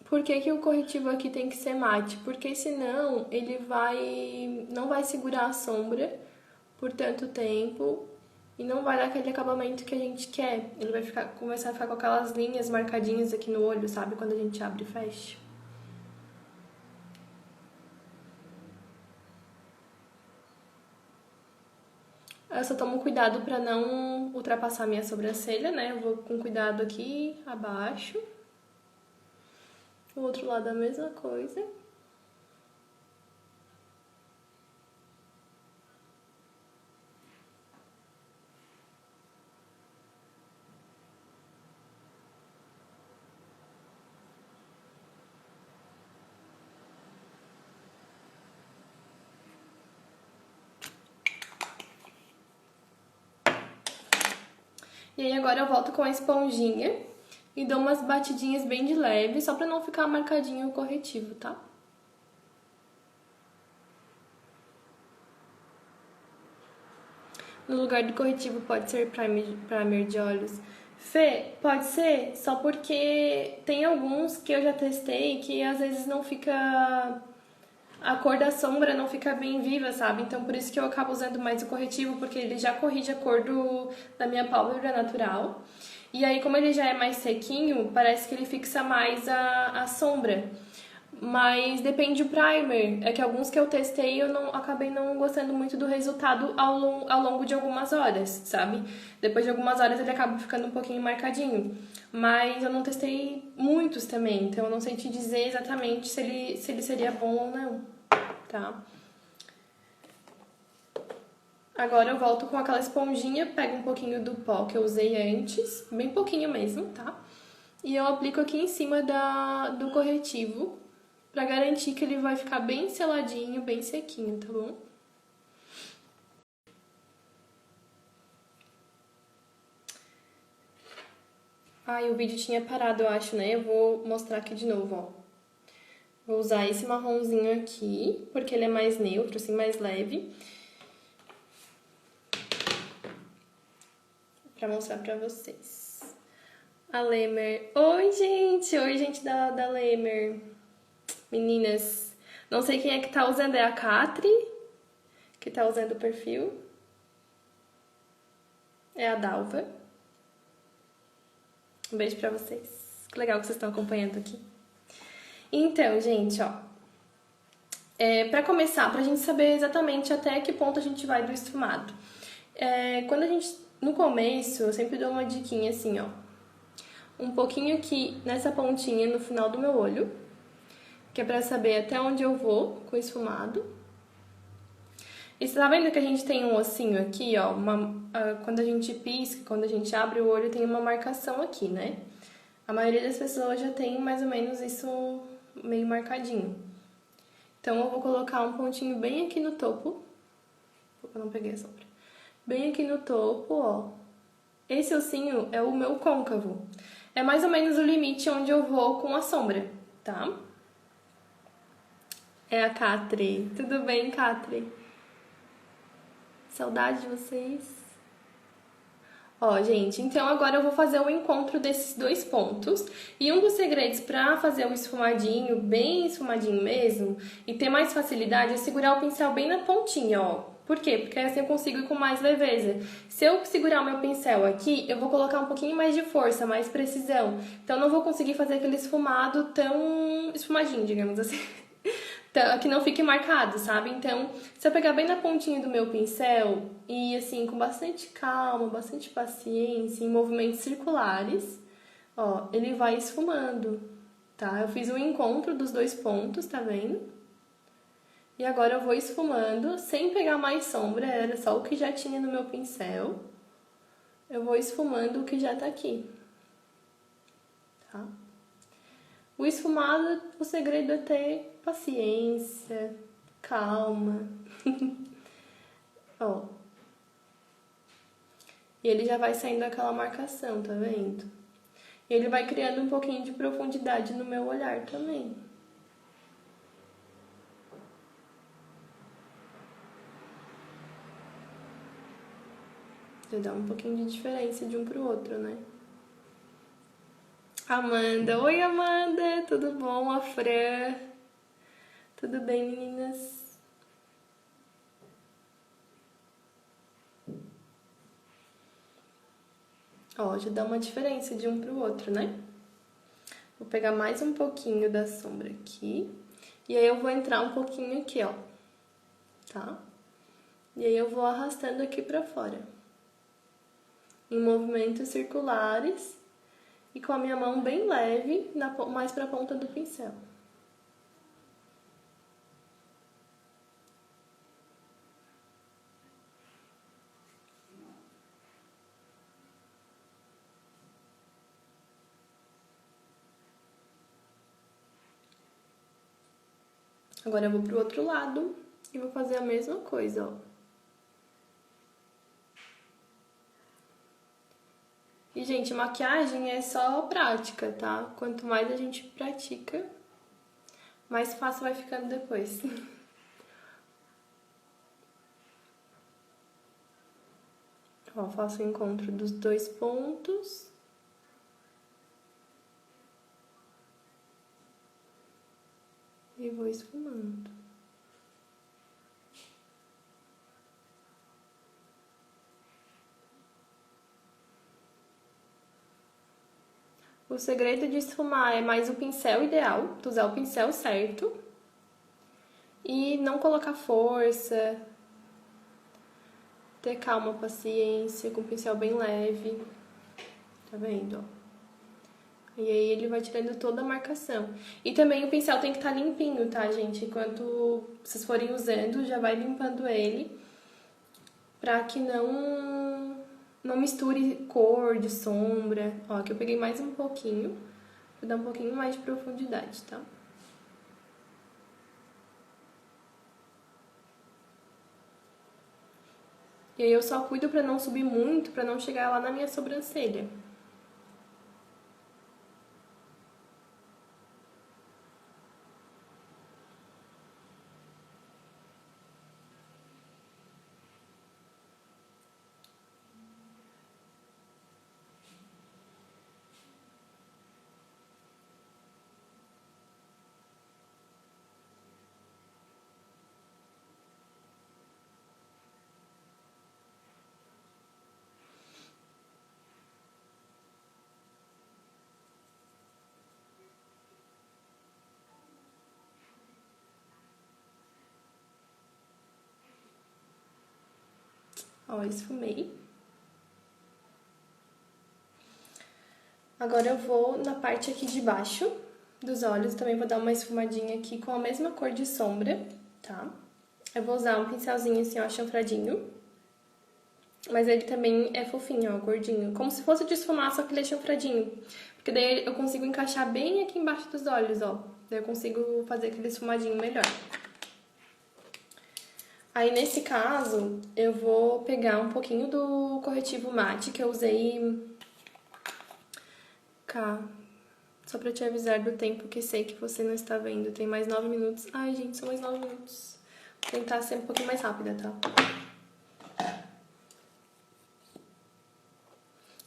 Por que que o corretivo aqui tem que ser mate? Porque senão ele não vai segurar a sombra por tanto tempo e não vai dar aquele acabamento que a gente quer. Ele vai começar a ficar com aquelas linhas marcadinhas aqui no olho, sabe? Quando a gente abre e fecha. Eu só tomo cuidado pra não ultrapassar minha sobrancelha, né? Eu vou com cuidado aqui abaixo. O outro lado a mesma coisa. E aí agora eu volto com a esponjinha e dou umas batidinhas bem de leve, só pra não ficar marcadinho o corretivo, tá? No lugar do corretivo pode ser primer de olhos. Fê, pode ser, só porque tem alguns que eu já testei que às vezes não fica... A cor da sombra não fica bem viva, sabe? Então por isso que eu acabo usando mais o corretivo, porque ele já corrige a cor da minha pálpebra natural. E aí, como ele já é mais sequinho, parece que ele fixa mais a sombra. Mas depende do primer. É que alguns que eu testei eu acabei não gostando muito do resultado ao longo de algumas horas, sabe? Depois de algumas horas ele acaba ficando um pouquinho marcadinho. Mas eu não testei muitos também, então eu não sei te dizer exatamente se ele seria bom ou não, tá? Agora eu volto com aquela esponjinha, pego um pouquinho do pó que eu usei antes, bem pouquinho mesmo, tá? E eu aplico aqui em cima do corretivo, pra garantir que ele vai ficar bem seladinho, bem sequinho, tá bom? Ai, o vídeo tinha parado, eu acho, né? Eu vou mostrar aqui de novo, ó. Vou usar esse marronzinho aqui, porque ele é mais neutro, assim, mais leve. Pra mostrar pra vocês. A Lemer. Oi, gente! Oi, gente da Lemer. Meninas, não sei quem é que tá usando, é a Catri, que tá usando o perfil. É a Dalva. Um beijo pra vocês. Que legal que vocês estão acompanhando aqui. Então, gente, ó. Pra começar, pra gente saber exatamente até que ponto a gente vai do esfumado. Quando a gente... No começo, eu sempre dou uma diquinha assim, ó. Um pouquinho aqui nessa pontinha no final do meu olho, que é pra saber até onde eu vou com o esfumado. E você tá vendo que a gente tem um ossinho aqui, ó, quando a gente pisca, quando a gente abre o olho, tem uma marcação aqui, né? A maioria das pessoas já tem mais ou menos isso meio marcadinho. Então eu vou colocar um pontinho bem aqui no topo. Eu não peguei a sombra. Bem aqui no topo, ó. Esse ossinho é o meu côncavo. É mais ou menos o limite onde eu vou com a sombra, tá? É a Catri. Tudo bem, Catri? Saudade de vocês. Ó, gente, então agora eu vou fazer o encontro desses dois pontos. E um dos segredos pra fazer o esfumadinho, bem esfumadinho mesmo, e ter mais facilidade é segurar o pincel bem na pontinha, ó. Por quê? Porque assim eu consigo ir com mais leveza. Se eu segurar o meu pincel aqui, eu vou colocar um pouquinho mais de força, mais precisão. Então eu não vou conseguir fazer aquele esfumado tão esfumadinho, digamos assim. Que não fique marcado, sabe? Então, se eu pegar bem na pontinha do meu pincel e assim, com bastante calma, bastante paciência, em movimentos circulares, ó, ele vai esfumando, tá? Eu fiz o encontro dos dois pontos, tá vendo? E agora eu vou esfumando, sem pegar mais sombra, era só o que já tinha no meu pincel. Eu vou esfumando o que já tá aqui, tá? O esfumado, o segredo é ter paciência, calma. Ó. E ele já vai saindo aquela marcação, tá vendo? E ele vai criando um pouquinho de profundidade no meu olhar também. Já dá um pouquinho de diferença de um pro outro, né? Amanda. Oi, Amanda. Tudo bom? A Fran. Tudo bem, meninas? Ó, já dá uma diferença de um pro outro, né? Vou pegar mais um pouquinho da sombra aqui. E aí eu vou entrar um pouquinho aqui, ó. Tá? E aí eu vou arrastando aqui pra fora. Em movimentos circulares. E com a minha mão bem leve, mais pra ponta do pincel. Agora eu vou pro outro lado e vou fazer a mesma coisa, ó. E, gente, maquiagem é só prática, tá? Quanto mais a gente pratica, mais fácil vai ficando depois. Ó, faço o encontro dos dois pontos. E vou esfumando. O segredo de esfumar é mais o pincel ideal, tu usar o pincel certo. E não colocar força. Ter calma, paciência, com o pincel bem leve. Tá vendo, ó? E aí ele vai tirando toda a marcação. E também o pincel tem que estar limpinho, tá, gente? Enquanto vocês forem usando, já vai limpando ele. Pra que não misture cor de sombra. Ó, aqui eu peguei mais um pouquinho. Pra dar um pouquinho mais de profundidade, tá? E aí eu só cuido pra não subir muito, pra não chegar lá na minha sobrancelha. Ó, esfumei. Agora eu vou na parte aqui de baixo dos olhos, também vou dar uma esfumadinha aqui com a mesma cor de sombra, tá? Eu vou usar um pincelzinho assim, ó, chanfradinho. Mas ele também é fofinho, ó, gordinho. Como se fosse de esfumar, só que ele é chanfradinho. Porque daí eu consigo encaixar bem aqui embaixo dos olhos, ó. Daí eu consigo fazer aquele esfumadinho melhor. Aí, nesse caso, eu vou pegar um pouquinho do corretivo mate que eu usei cá. Só pra te avisar do tempo que sei que você não está vendo. Tem mais 9 minutos. Ai, gente, são mais 9 minutos. Vou tentar ser um pouquinho mais rápida, tá?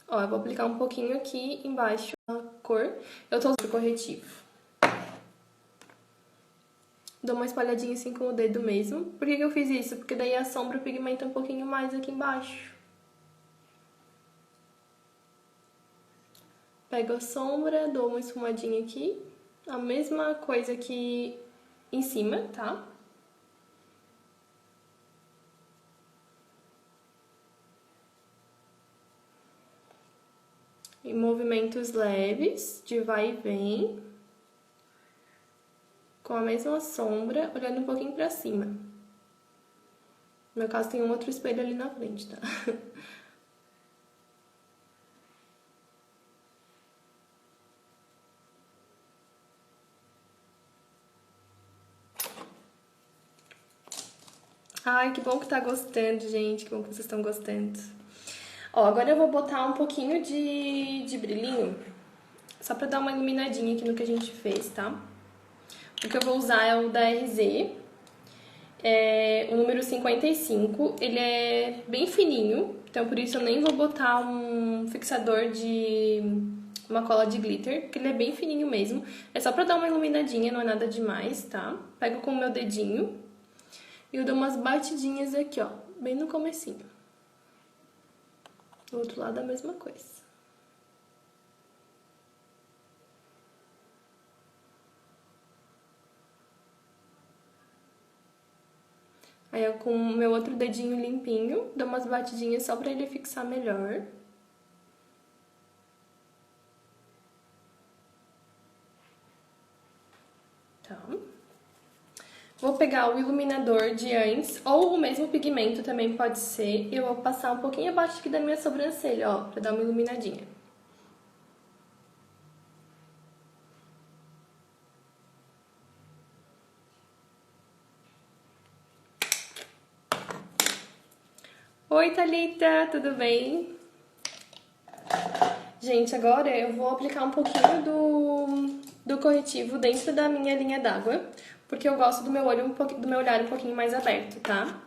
Ó, eu vou aplicar um pouquinho aqui embaixo a cor. Eu tô usando o corretivo. Dou uma espalhadinha assim com o dedo mesmo. Por que eu fiz isso? Porque daí a sombra pigmenta um pouquinho mais aqui embaixo. Pego a sombra, dou uma esfumadinha aqui. A mesma coisa aqui em cima, tá? Em movimentos leves, de vai e vem. Com a mesma sombra, olhando um pouquinho pra cima. No meu caso, tem um outro espelho ali na frente, tá? Ai, que bom que tá gostando, gente. Que bom que vocês estão gostando. Ó, agora eu vou botar um pouquinho de brilhinho. Só pra dar uma iluminadinha aqui no que a gente fez, tá? O que eu vou usar é o da RZ. É o número 55. Ele é bem fininho. Então, por isso eu nem vou botar um fixador de... uma cola de glitter, porque ele é bem fininho mesmo. É só pra dar uma iluminadinha, não é nada demais, tá? Pego com o meu dedinho e eu dou umas batidinhas aqui, ó, bem no comecinho. Do outro lado a mesma coisa. Aí eu com o meu outro dedinho limpinho, dou umas batidinhas só pra ele fixar melhor. Tá. Vou pegar o iluminador de antes, ou o mesmo pigmento também pode ser. Eu vou passar um pouquinho abaixo aqui da minha sobrancelha, ó, pra dar uma iluminadinha. Oi, Thalita, tudo bem? Gente, agora eu vou aplicar um pouquinho do corretivo dentro da minha linha d'água, porque eu gosto do meu olho do meu olhar um pouquinho mais aberto, tá?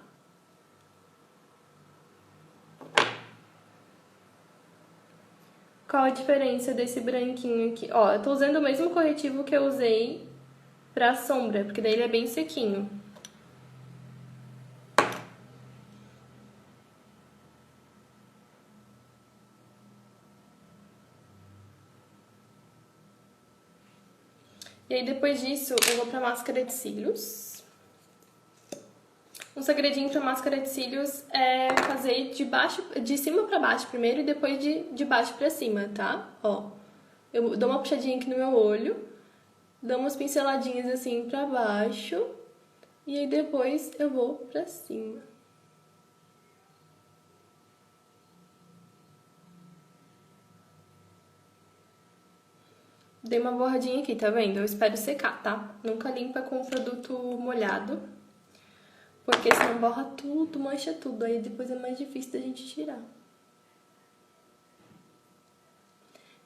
qual a diferença desse branquinho aqui. Ó, eu tô usando o mesmo corretivo que eu usei pra sombra, porque daí ele é bem sequinho. E aí, depois disso, eu vou pra máscara de cílios. Um segredinho pra máscara de cílios é fazer de cima pra baixo primeiro e depois de baixo pra cima, tá? Ó, eu dou uma puxadinha aqui no meu olho, dou umas pinceladinhas assim pra baixo e aí depois eu vou pra cima. Dei uma borradinha aqui, tá vendo? Eu espero secar, tá? Nunca limpa com produto molhado, porque senão borra tudo, mancha tudo. Aí depois é mais difícil da gente tirar.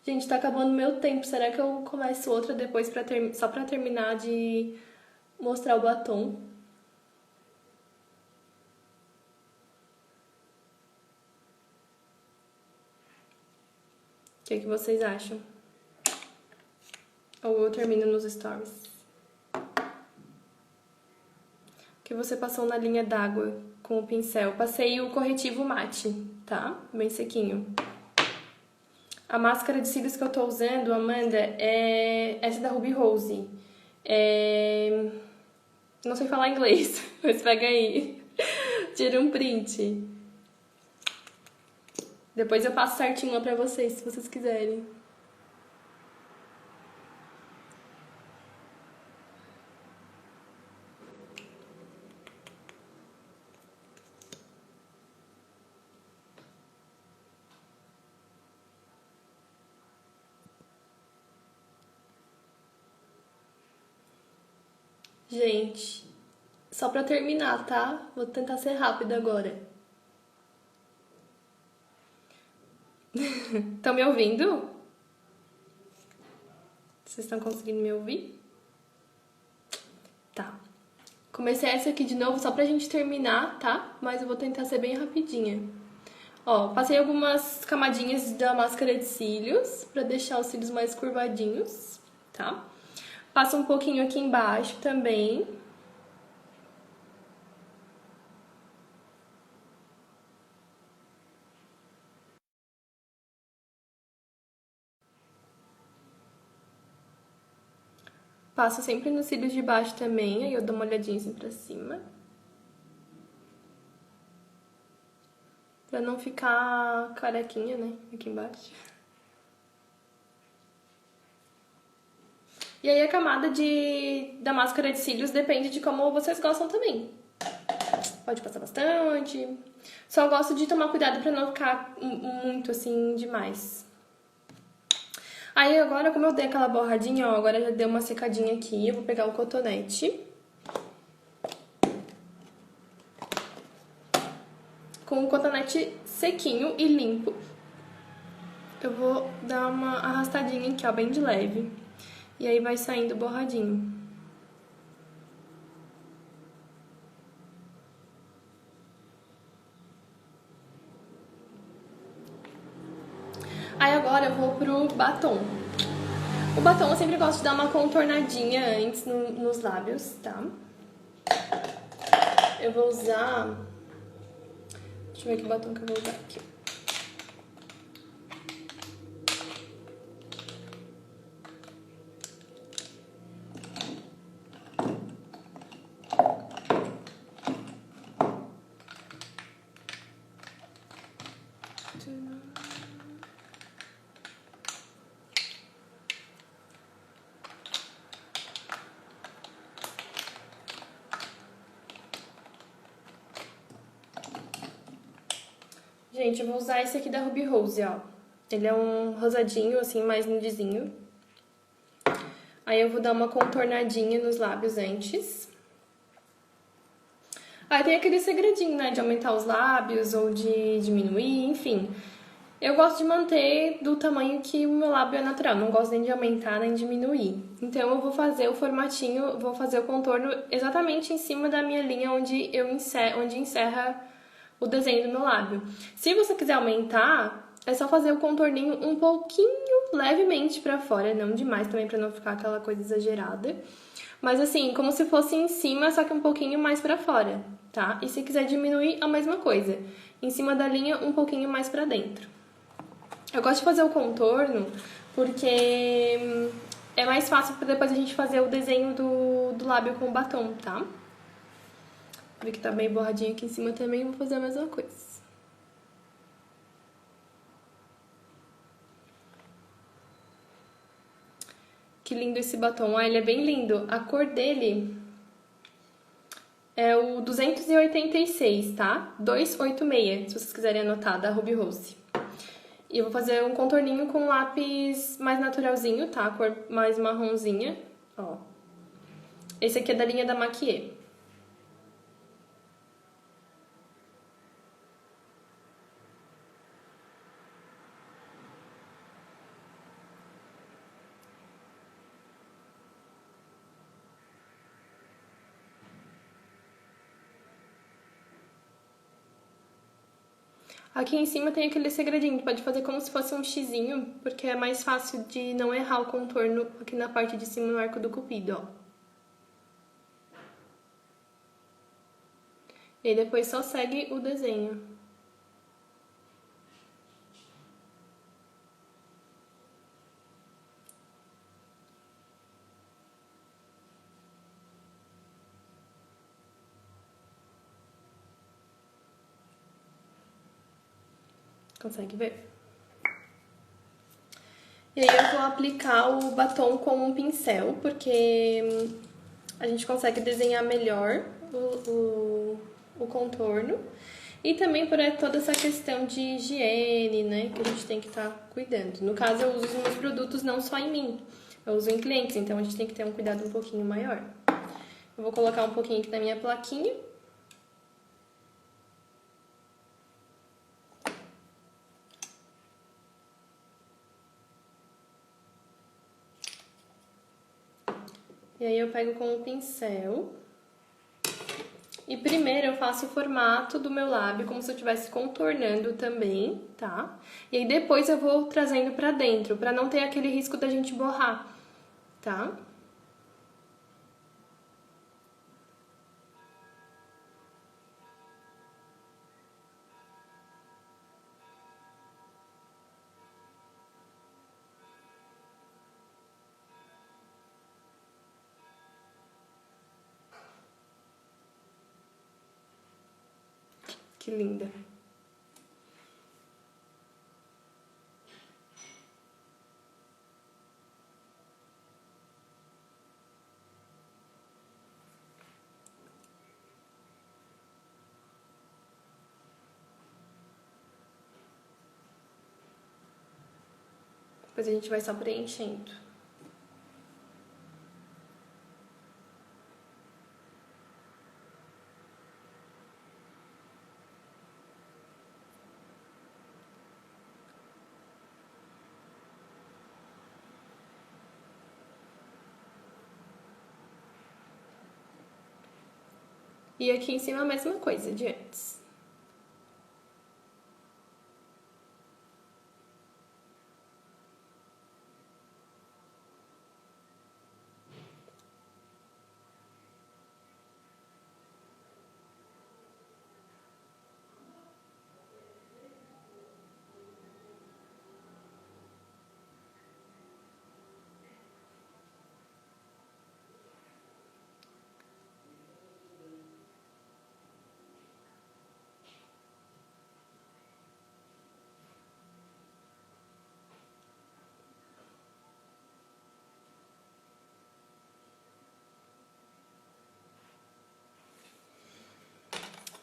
Gente, tá acabando meu tempo. Será que eu começo outra depois só pra terminar de mostrar o batom? O que vocês acham? Ou eu termino nos stories? O que você passou na linha d'água com o pincel? Passei o corretivo mate, tá? Bem sequinho. A máscara de cílios que eu tô usando, Amanda, é essa da Ruby Rose. Não sei falar inglês, mas pega aí. Tira um print. Depois eu passo certinho lá pra vocês, se vocês quiserem. Gente, só pra terminar, tá? Vou tentar ser rápida agora. Estão me ouvindo? Vocês estão conseguindo me ouvir? Tá. Comecei essa aqui de novo só pra gente terminar, tá? Mas eu vou tentar ser bem rapidinha. Ó, passei algumas camadinhas da máscara de cílios pra deixar os cílios mais curvadinhos, tá? Passo um pouquinho aqui embaixo também. Passo sempre nos cílios de baixo também, aí eu dou uma olhadinha assim pra cima. Pra não ficar carequinha, né, aqui embaixo. E aí a camada da máscara de cílios depende de como vocês gostam também. Pode passar bastante. Só gosto de tomar cuidado pra não ficar muito assim demais. Aí agora, como eu dei aquela borradinha, ó, agora já deu uma secadinha aqui. Eu vou pegar o cotonete. Com o cotonete sequinho e limpo, eu vou dar uma arrastadinha aqui, ó, bem de leve. E aí vai saindo borradinho. Aí agora eu vou pro batom. O batom eu sempre gosto de dar uma contornadinha antes nos lábios, tá? Eu vou usar... Deixa eu ver que batom que eu vou usar aqui. Gente, eu vou usar esse aqui da Ruby Rose, ó. Ele é um rosadinho, assim, mais nudezinho. Aí eu vou dar uma contornadinha nos lábios antes. Aí tem aquele segredinho, né, de aumentar os lábios ou de diminuir, enfim. Eu gosto de manter do tamanho que o meu lábio é natural, não gosto nem de aumentar nem diminuir. Então eu vou fazer o formatinho, vou fazer o contorno exatamente em cima da minha linha onde encerra o desenho do meu lábio. Se você quiser aumentar, É só fazer o contorninho um pouquinho levemente pra fora, não demais também pra não ficar aquela coisa exagerada. Mas assim, como se fosse em cima, só que um pouquinho mais pra fora, tá? E se quiser diminuir, a mesma coisa. Em cima da linha, um pouquinho mais pra dentro. Eu gosto de fazer o contorno porque é mais fácil pra depois a gente fazer o desenho do lábio com o batom, tá? Ver que tá bem borradinho aqui em cima também, vou fazer a mesma coisa. Que lindo esse batom. Ah, ele é bem lindo. A cor dele é o 286, tá? 286, se vocês quiserem anotar, da Ruby Rose. E eu vou fazer um contorninho com lápis mais naturalzinho, tá? A cor mais marronzinha, ó. Esse aqui é da linha da Maquiê. Aqui em cima tem aquele segredinho, pode fazer como se fosse um xizinho, porque é mais fácil de não errar o contorno aqui na parte de cima no arco do cupido, ó. E aí depois só segue o desenho. Consegue ver? E aí eu vou aplicar o batom com um pincel, porque a gente consegue desenhar melhor o contorno. E também por toda essa questão de higiene, né, que a gente tem que estar cuidando. No caso, eu uso os meus produtos não só em mim, eu uso em clientes, então a gente tem que ter um cuidado um pouquinho maior. Eu vou colocar um pouquinho aqui na minha plaquinha. E aí eu pego com o pincel. E primeiro eu faço o formato do meu lábio como se eu estivesse contornando também, tá? E aí depois eu vou trazendo pra dentro, pra não ter aquele risco da gente borrar, tá? Que linda. Depois a gente vai só preenchendo. E aqui em cima a mesma coisa de antes.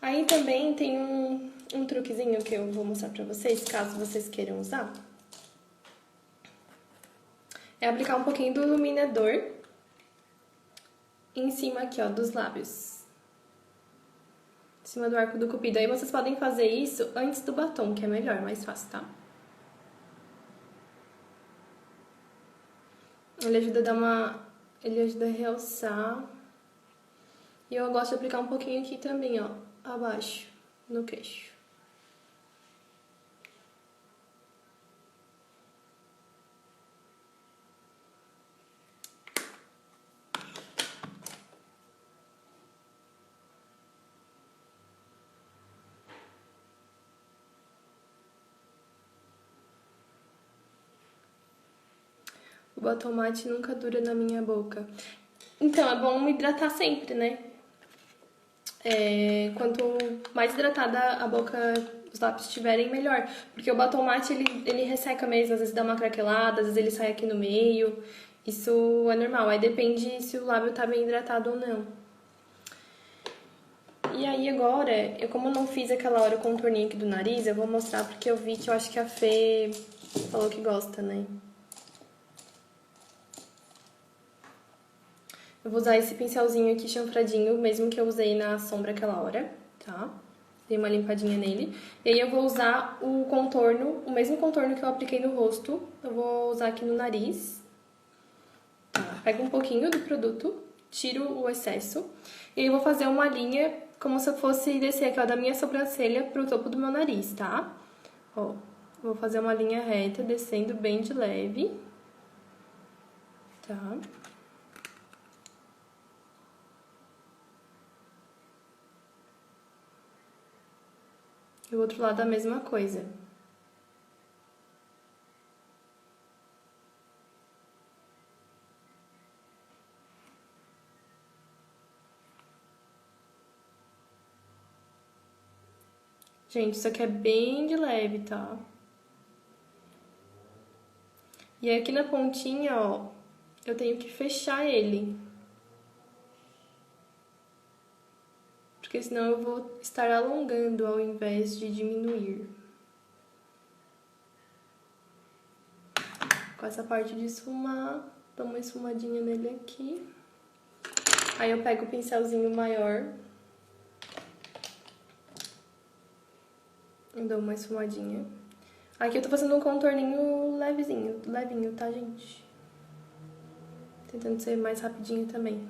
Aí também tem um truquezinho que eu vou mostrar pra vocês, caso vocês queiram usar. É aplicar um pouquinho do iluminador em cima aqui, ó, dos lábios. Em cima do arco do cupido. Aí vocês podem fazer isso antes do batom, que é melhor, mais fácil, tá? Ele ajuda a dar uma... Ele ajuda a realçar. E eu gosto de aplicar um pouquinho aqui também, ó, abaixo, no queixo. O batom mate nunca dura na minha boca. Então, é bom hidratar sempre, né? Quanto mais hidratada a boca, os lábios estiverem, melhor. Porque o batom mate, ele resseca mesmo. Às vezes dá uma craquelada, às vezes ele sai aqui no meio. Isso é normal. Aí depende se o lábio tá bem hidratado ou não. E aí agora, como eu não fiz aquela hora o contorninho aqui do nariz, eu vou mostrar porque eu vi que eu acho que a Fê falou que gosta, né? Eu vou usar esse pincelzinho aqui chanfradinho, mesmo que eu usei na sombra aquela hora, tá? Dei uma limpadinha nele. E aí eu vou usar o contorno, o mesmo contorno que eu apliquei no rosto, eu vou usar aqui no nariz. Tá? Pego um pouquinho do produto, tiro o excesso. E aí eu vou fazer uma linha como se eu fosse descer aqui, ó, da minha sobrancelha pro topo do meu nariz, tá? Ó, vou fazer uma linha reta, descendo bem de leve. Tá? E o outro lado a mesma coisa. Gente, isso aqui é bem de leve, tá? E aqui na pontinha, ó, eu tenho que fechar ele. Porque senão eu vou estar alongando ao invés de diminuir. Com essa parte de esfumar, dou uma esfumadinha nele aqui. Aí eu pego o pincelzinho maior. E dou uma esfumadinha. Aqui eu tô fazendo um contorninho levinho, tá, gente? Tentando ser mais rapidinho também.